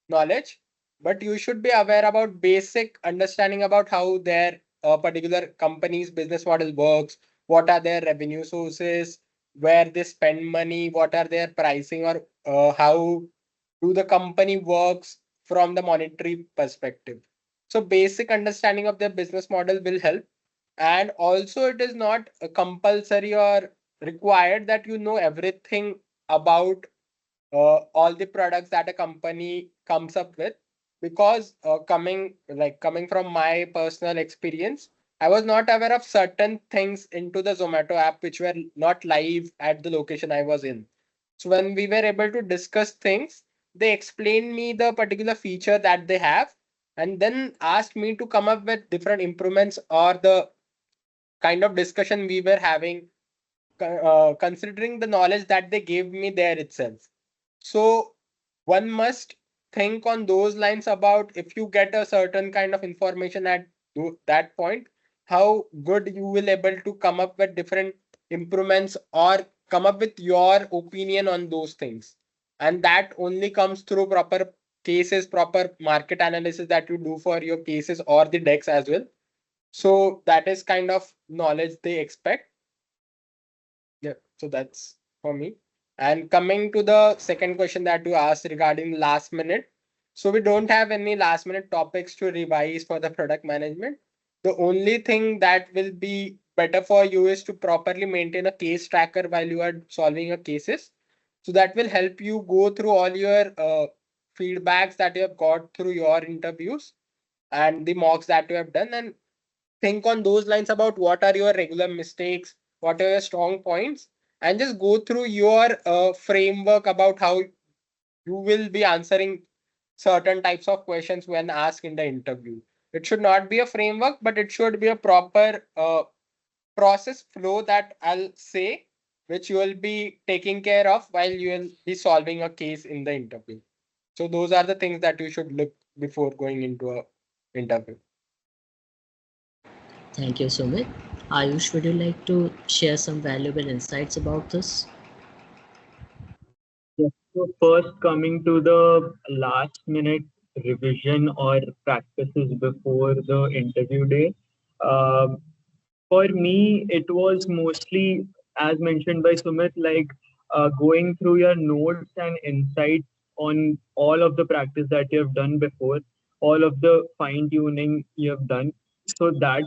knowledge, but you should be aware about basic understanding about how their particular company's business model works, what are their revenue sources, where they spend money, what are their pricing, or how do the company works from the monetary perspective. So basic understanding of their business model will help. And also it is not compulsory or required that you know everything about all the products that a company comes up with, because coming from my personal experience, I was not aware of certain things into the Zomato app which were not live at the location I was in. So when we were able to discuss things, they explained me the particular feature that they have, and then asked me to come up with different improvements or the kind of discussion we were having, considering the knowledge that they gave me there itself. So one must think on those lines about if you get a certain kind of information at that point, how good you will able to come up with different improvements or come up with your opinion on those things. And that only comes through proper cases, proper market analysis that you do for your cases or the decks as well. So that is kind of knowledge they expect. Yeah, so that's for me. And coming to the second question that you asked regarding last minute. So we don't have any last minute topics to revise for the product management. The only thing that will be better for you is to properly maintain a case tracker while you are solving your cases. So that will help you go through all your feedbacks that you have got through your interviews and the mocks that you have done, and think on those lines about what are your regular mistakes, what are your strong points, and just go through your framework about how you will be answering certain types of questions when asked in the interview. It should not be a framework, but it should be a proper process flow that I'll say, which you will be taking care of while you will be solving a case in the interview. So those are the things that you should look before going into a interview. Thank you, Sumit. Ayush, would you like to share some valuable insights about this? Yes. So first, coming to the last minute revision or practices before the interview day. Um, for me, it was mostly, as mentioned by Sumit, like going through your notes and insights on all of the practice that you have done before, all of the fine tuning you have done. So that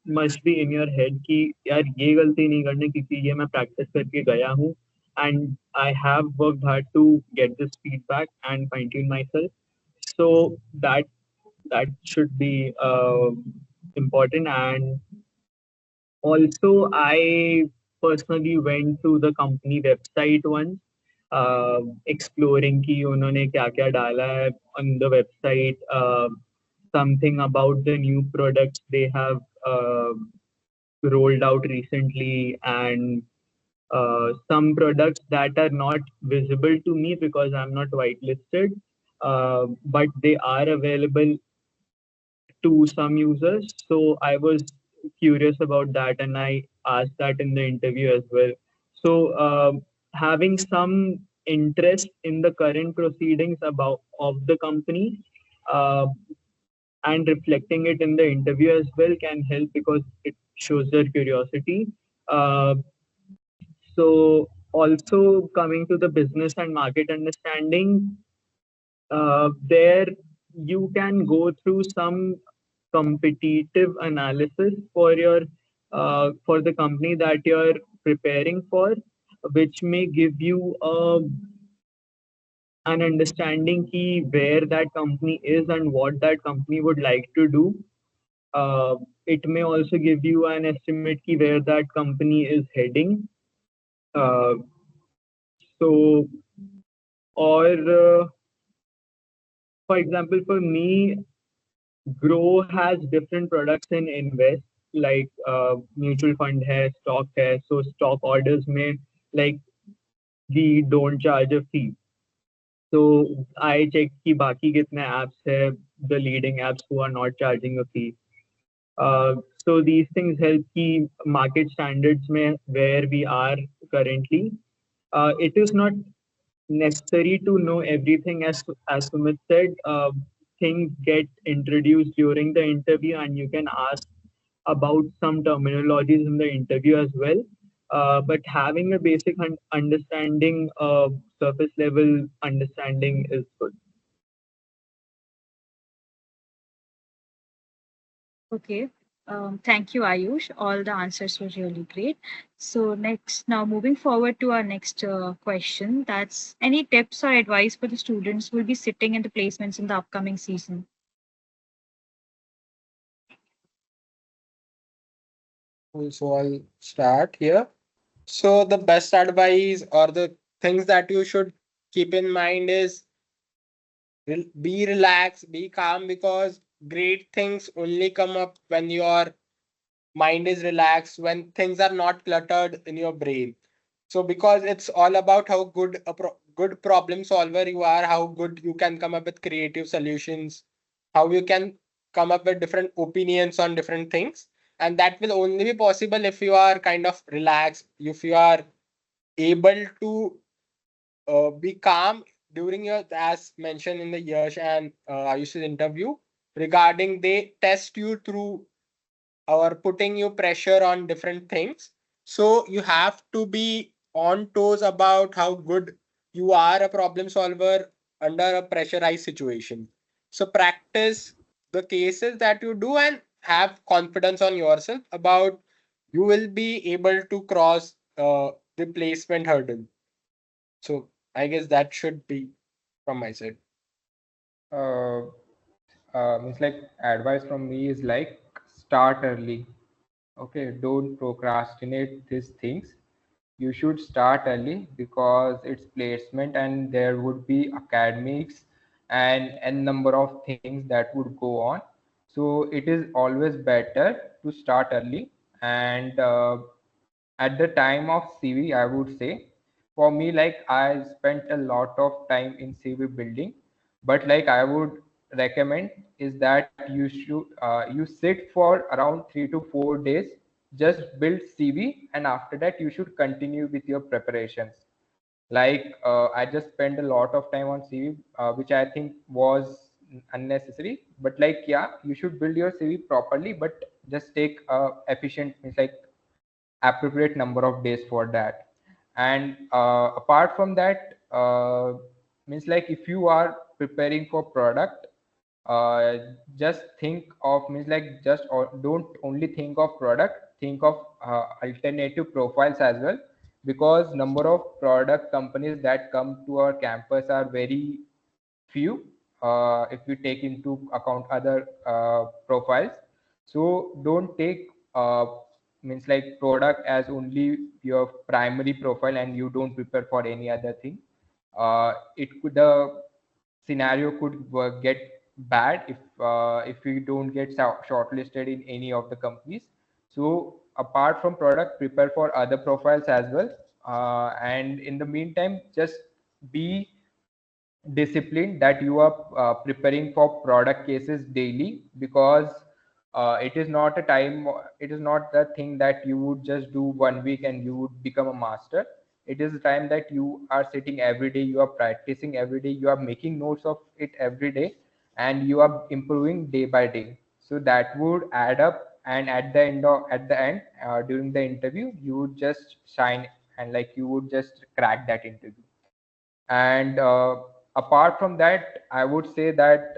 must be in your head कि यार ये गलती नहीं करनी क्योंकि ये मैं practice करके गया हूँ, and I have worked hard to get this feedback and fine tune myself. So that should be important. And also, I personally went to the company website once, exploring कि उन्होंने क्या क्या डाला है on the website, something about the new products they have rolled out recently, and some products that are not visible to me because I'm not whitelisted, but they are available to some users. So I was curious about that, and I asked that in the interview as well. So having some interest in the current proceedings about of the company, uh, and reflecting it in the interview as well can help because it shows their curiosity. Uh, so also coming to the business and market understanding, there you can go through some competitive analysis for your for the company that you're preparing for, which may give you an understanding key where that company is and what that company would like to do. It may also give you an estimate key where that company is heading. Uh, so, or for example, for me, Grow has different products in Invest, like mutual fund hai, stock hai. So stock orders may like we don't charge a fee. So I check ki baki kitne apps hai, the leading apps who are not charging a fee. So these things help keep market standards mein where we are currently. It is not necessary to know everything, as Sumit said. Things get introduced during the interview, and you can ask about some terminologies in the interview as well. But having a basic understanding, surface level understanding is good. Okay. Thank you, Ayush. All the answers were really great. So next, now moving forward to our next question, that's any tips or advice for the students who will be sitting in the placements in the upcoming season? So I'll start here. So the best advice or the things that you should keep in mind is be relaxed, be calm, because great things only come up when your mind is relaxed, when things are not cluttered in your brain. So because it's all about how good good problem solver you are, how good you can come up with creative solutions, how you can come up with different opinions on different things, and that will only be possible if you are kind of relaxed, if you are able to be calm during your, as mentioned in the Yash and Ayush's interview, regarding they test you through or putting you pressure on different things. So you have to be on toes about how good you are a problem solver under a pressurized situation. So practice the cases that you do and have confidence on yourself about you will be able to cross the placement hurdle. So I guess that should be from my side. uh, Means like advice from me is like start early. Okay, don't procrastinate these things. You should start early because it's placement and there would be academics and n number of things that would go on. So it is always better to start early. And at the time of CV, I would say, for me, like I spent a lot of time in CV building, but like I would recommend is that you should you sit for around 3 to 4 days, just build CV, and after that you should continue with your preparations. Like I just spent a lot of time on CV, which I think was unnecessary. But like yeah, you should build your CV properly, but just take efficient, means like appropriate number of days for that. And apart from that, means like if you are preparing for product, uh, just think of, means like just don't only think of product, think of alternative profiles as well, because number of product companies that come to our campus are very few if we take into account other profiles. So don't take means like product as only your primary profile and you don't prepare for any other thing. It could the scenario could get bad if we don't get shortlisted in any of the companies. So apart from product, prepare for other profiles as well. And in the meantime, just be disciplined, that you are preparing for product cases daily, because it is not a time, it is not the thing that you would just do 1 week and you would become a master. It is a time that you are sitting every day, you are practicing every day, you are making notes of it every day, and you are improving day by day. So that would add up, and at the end, during the interview, you would just shine, and like you would just crack that interview. And apart from that, I would say that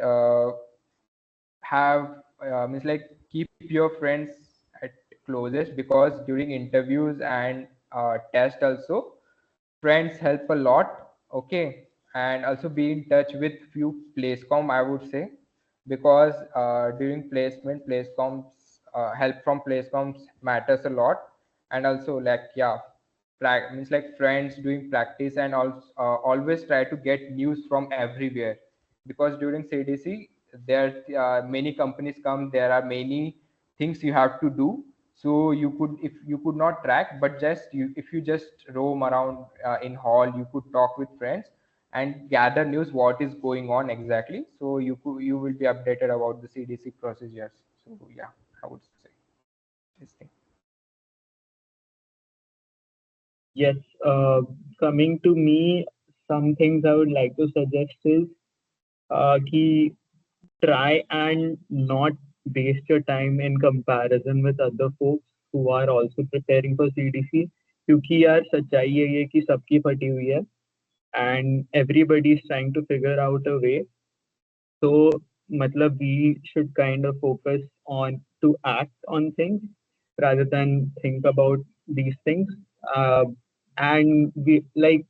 have means like keep your friends at closest, because during interviews and test also, friends help a lot. Okay. And also be in touch with few placecom, I would say, because during placecoms, help from placecoms matters a lot. And also, like, yeah, means like friends doing practice, and also always try to get news from everywhere, because during CDC there many companies come, there are many things you have to do. So you could, if you could not track, but just you, if you just roam around in hall, you could talk with friends and gather news what is going on exactly, so you will be updated about the CDC procedures. So yeah, I would say this thing. Yes, coming to me, some things I would like to suggest is ki try and not waste your time in comparison with other folks who are also preparing for CDC. क्योंकि यार सच्चाई ये कि सबकी फटी हुई है and everybody is trying to figure out a way. So, matlab, we should kind of focus on to act on things rather than think about these things. Uh, and we like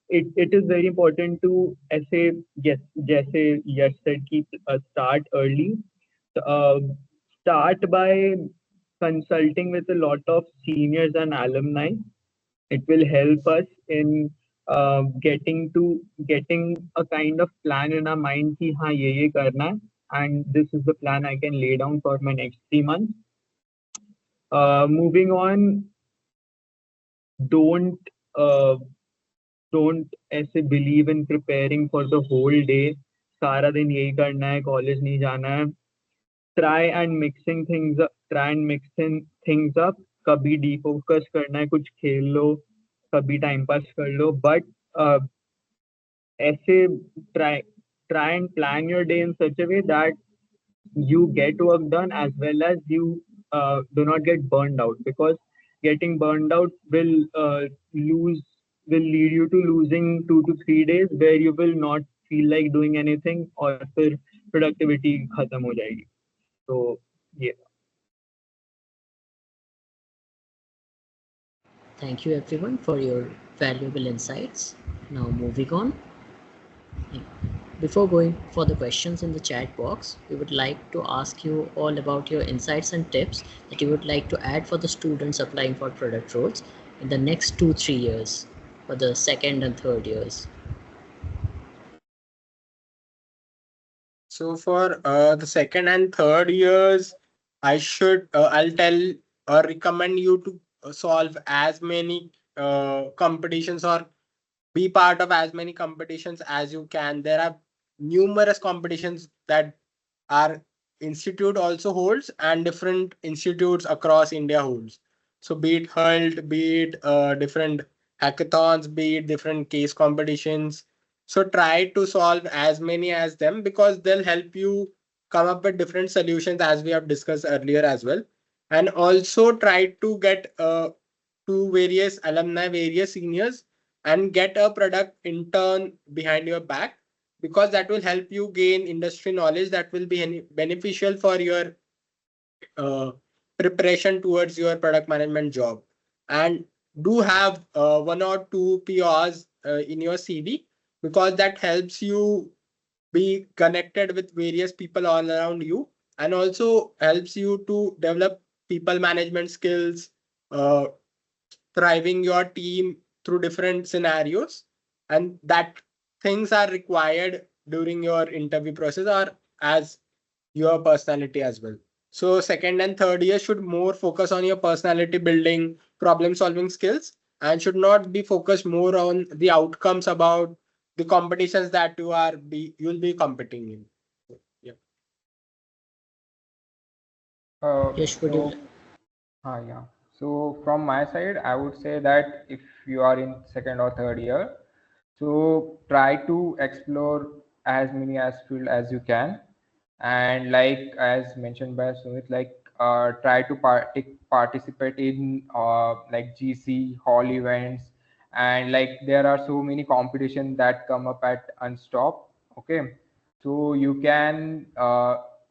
it is very important to say yes, जैसे yes said keep start early. Uh, Start by consulting with a lot of seniors and alumni. It will help us in getting a kind of plan in our mind कि हाँ ये करना है and this is the plan I can lay down for my next 3 months. Moving on, don't uh, don't ऐसे believe in preparing for the whole day. सारा दिन यही करना है, college नहीं जाना है. Try and mixing things up. कभी defocus करना है, कुछ खेल लो, कभी time pass कर लो. But ऐसे try try and plan your day in such a way that you get work done as well as you do not get burned out, because getting burned out lose will lead you to losing 2 to 3 days where you will not feel like doing anything or फिर productivity खत्म हो जाएगी. So yeah. Thank you everyone for your valuable insights. Now moving on. Before going for the questions in the chat box, we would like to ask you all about your insights and tips that you would like to add for the students applying for product roles in the next 2-3 years, for the second and third years. So for the second and third years, I'll tell or recommend you to solve as many competitions or be part of as many competitions as you can. There are numerous competitions that our institute also holds and different institutes across India holds. So be it held, be it different hackathons, be it different case competitions. So try to solve as many as them, because they'll help you come up with different solutions as we have discussed earlier as well. And also try to get to various alumni, various seniors, and get a product intern behind your back, because that will help you gain industry knowledge that will be beneficial for your uh, preparation towards your product management job. And do have 1 or 2 PRs in your CV, because that helps you be connected with various people all around you, and also helps you to develop people management skills, uh, thriving your team through different scenarios, and that things are required during your interview process or as your personality as well. So second and third year should more focus on your personality building, problem solving skills, and should not be focused more on the outcomes about the competitions that you'll be competing in. So, yeah. Yes, would you? Yeah. So from my side, I would say that if you are in second or third year, so try to explore as many as field as you can, and like as mentioned by Sumit, like try to participate in like GC hall events, and like there are so many competition that come up at Unstop. Okay, so you can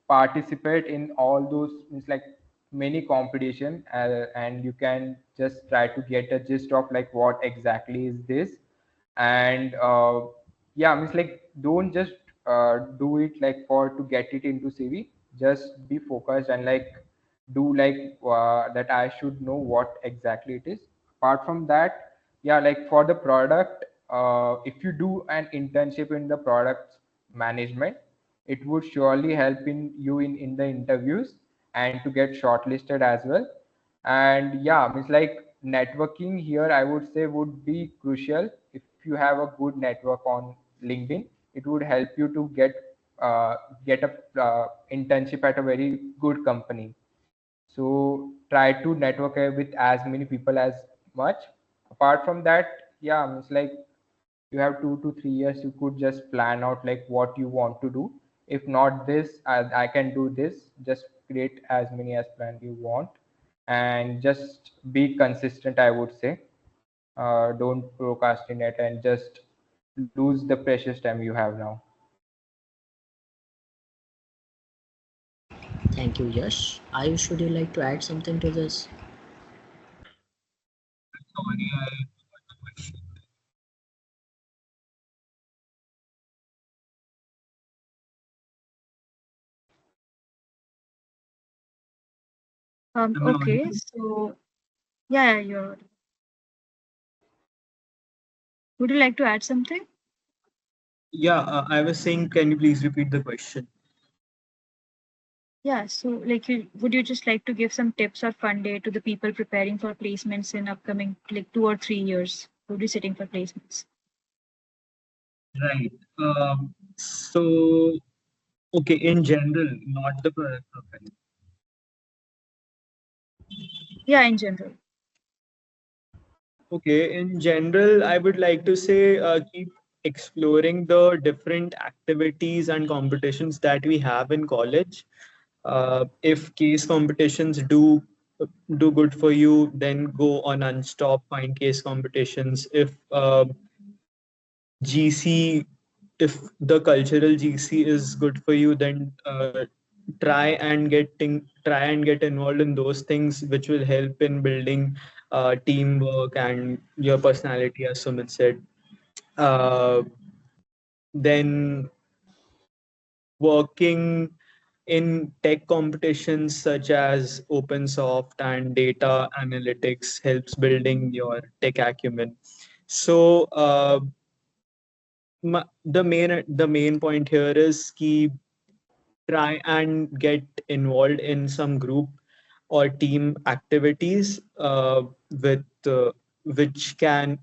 participate in all those, means like many competition, and you can just try to get a gist of like what exactly is this. And yeah, means like don't just do it like for to get it into CV. Just be focused and like do like that I should know what exactly it is. Apart from that, yeah, like for the product, if you do an internship in the product management, it would surely help in you in the interviews and to get shortlisted as well. And yeah, means like networking here I would say would be crucial. If you have a good network on LinkedIn, it would help you to get a internship at a very good company. So try to network with as many people as much. Apart from that, yeah, means like you have 2 to 3 years, you could just plan out like what you want to do. If not this, I can do this. Just create as many as plan you want, and just be consistent, I would say. Don't procrastinate and just lose the precious time you have now. Thank you, Yash. Ayush, would you like to add something to this? Sorry, I forgot the question. Am I Okay, audible? so yeah, you're. Would you like to add something? Yeah, I was saying, can you please repeat the question? Yeah, so like would you just like to give some tips or fun day to the people preparing for placements in upcoming like 2 or 3 years who be sitting for placements? Right. So, okay, in general, not the product profile. Yeah, in general. Okay, in general, I would like to say keep exploring the different activities and competitions that we have in college. If case competitions do good for you, then go on Unstop, find case competitions. If GC, if the cultural GC is good for you, then try and get involved in those things, which will help in building teamwork and your personality, as Sumit said. Uh, then working in tech competitions such as OpenSoft and data analytics helps building your tech acumen. So the main point here is keep try and get involved in some group or team activities with which can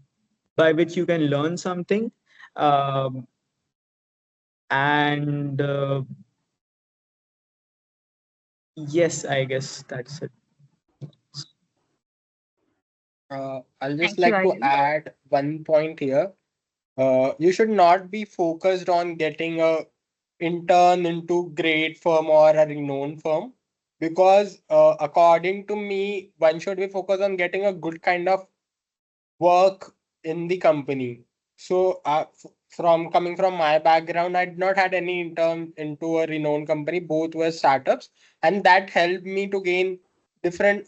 by which you can learn something, um, and yes, I guess that's it. I'll just Thank you, like to Ayush. add one point here. You should not be focused on getting a intern into great firm or a renowned firm, because according to me, one should be focused on getting a good kind of work in the company. So, from coming from my background, I did not had any intern into a renowned company. Both were startups, and that helped me to gain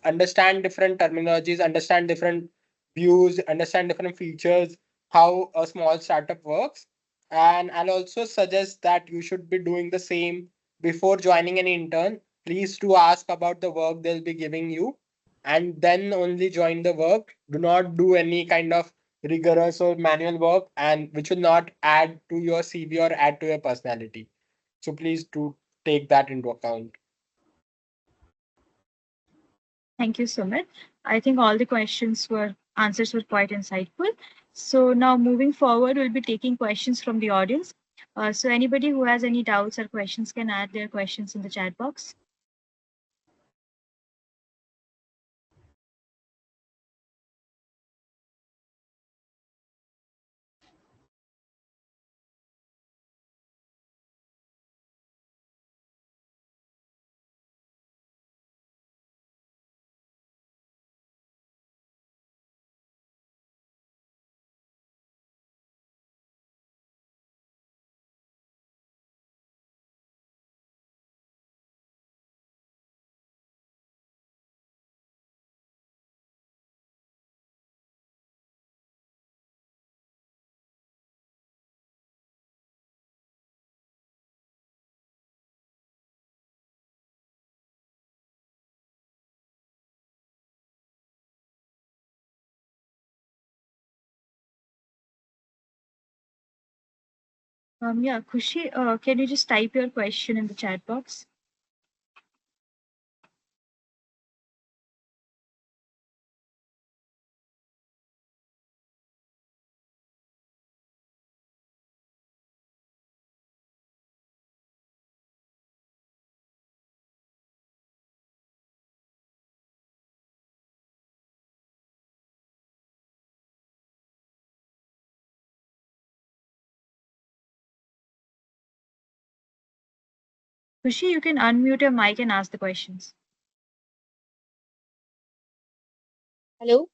understand different terminologies, understand different views, understand different features, how a small startup works. And I'll also suggest that you should be doing the same before joining an intern. Please to ask about the work they'll be giving you, and then only join the work. Do not do any kind of rigorous or manual work, and which will not add to your CV or add to your personality. So please do take that into account. Thank you so much. I think all the questions were answers were quite insightful. So now moving forward, we'll be taking questions from the audience. So anybody who has any doubts or questions can add their questions in the chat box. Yeah, Khushi, can you just type your question in the chat box? Khushi, you can unmute your mic and ask the questions. Hello,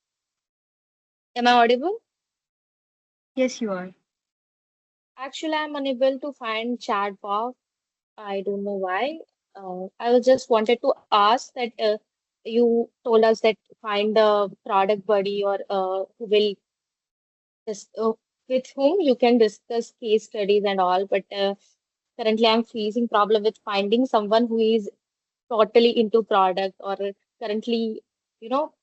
am I audible? Yes, you are. Actually, I'm unable to find chat box. I don't know why. I was just wanted to ask that you told us that find a product buddy or who will just with whom you can discuss case studies and all. But currently, I'm facing problem with finding someone who is totally into product or currently,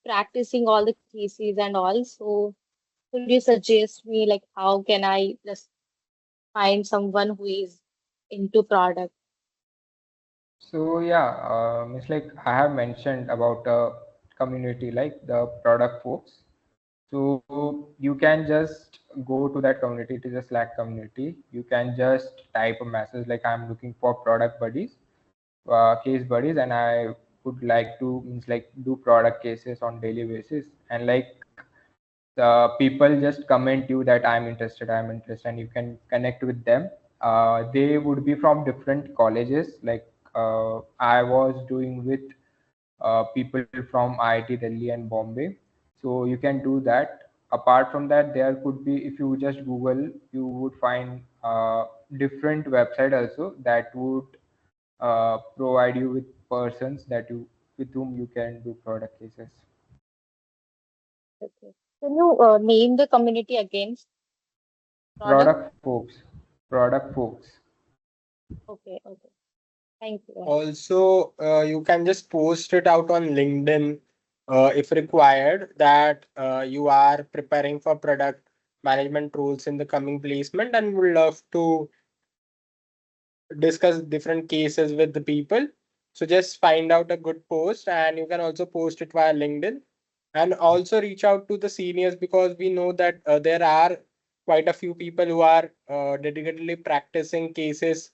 practicing all the cases and all. So, could you suggest me like how can I just find someone who is into product? So yeah, it's like I have mentioned about a community like the product folks. So you can just go to that community. It is a Slack community. You can just type a message like I'm looking for product buddies, case buddies, and I would like to means like do product cases on daily basis. And like the people just comment you that I'm interested, and you can connect with them. They would be from different colleges. Like I was doing with people from IIT Delhi and Bombay. So you can do that. Apart from that, there could be, if you just Google, you would find different website also that would provide you with persons that you with whom you can do product cases. Okay. Can you name the community again? Product? Product folks. Product folks. Okay, okay. Thank you. Also, you can just post it out on LinkedIn if required that you are preparing for product management roles in the coming placement and would love to discuss different cases with the people. So just find out a good post, and you can also post it via LinkedIn, and also reach out to the seniors, because we know that there are quite a few people who are dedicatedly practicing cases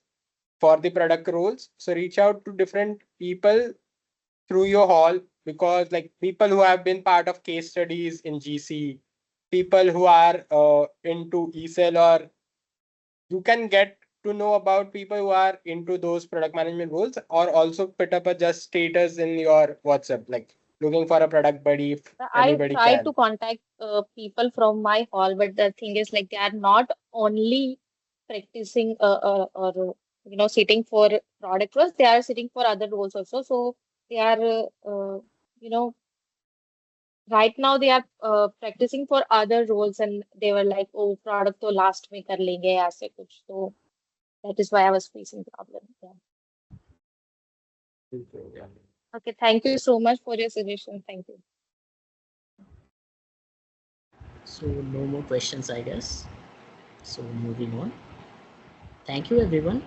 for the product roles. So reach out to different people through your hall, because like people who have been part of case studies in GC, people who are into ESL, or you can get to know about people who are into those product management roles, or also put up a just status in your WhatsApp, like looking for a product buddy if I anybody try can. to contact people from my hall, but the thing is like they are not only practicing or sitting for product roles, they are sitting for other roles also. So they are you know right now they are practicing for other roles, and they were like, oh, product to last में कर लेंगे ऐसे कुछ. So that is why I was facing problem. Yeah. Okay, thank you so much for your suggestion. Thank you. So no more questions, I guess. So moving on. Thank you, everyone.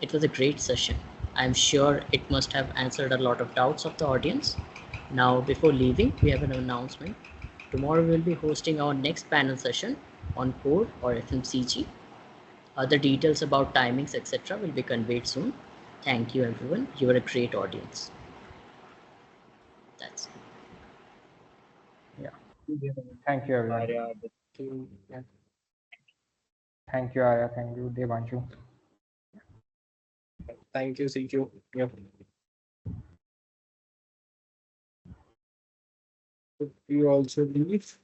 It was a great session. I'm sure it must have answered a lot of doubts of the audience. Now, before leaving, we have an announcement. Tomorrow we'll be hosting our next panel session on core or FMCG. Other details about timings, etc., will be conveyed soon. Thank you, everyone. You are a great audience. That's it. Yeah. Thank you, everyone. Yeah. Thank you, Arya. Thank you, Devanshu. Thank you, CQ. Yep. You also leave.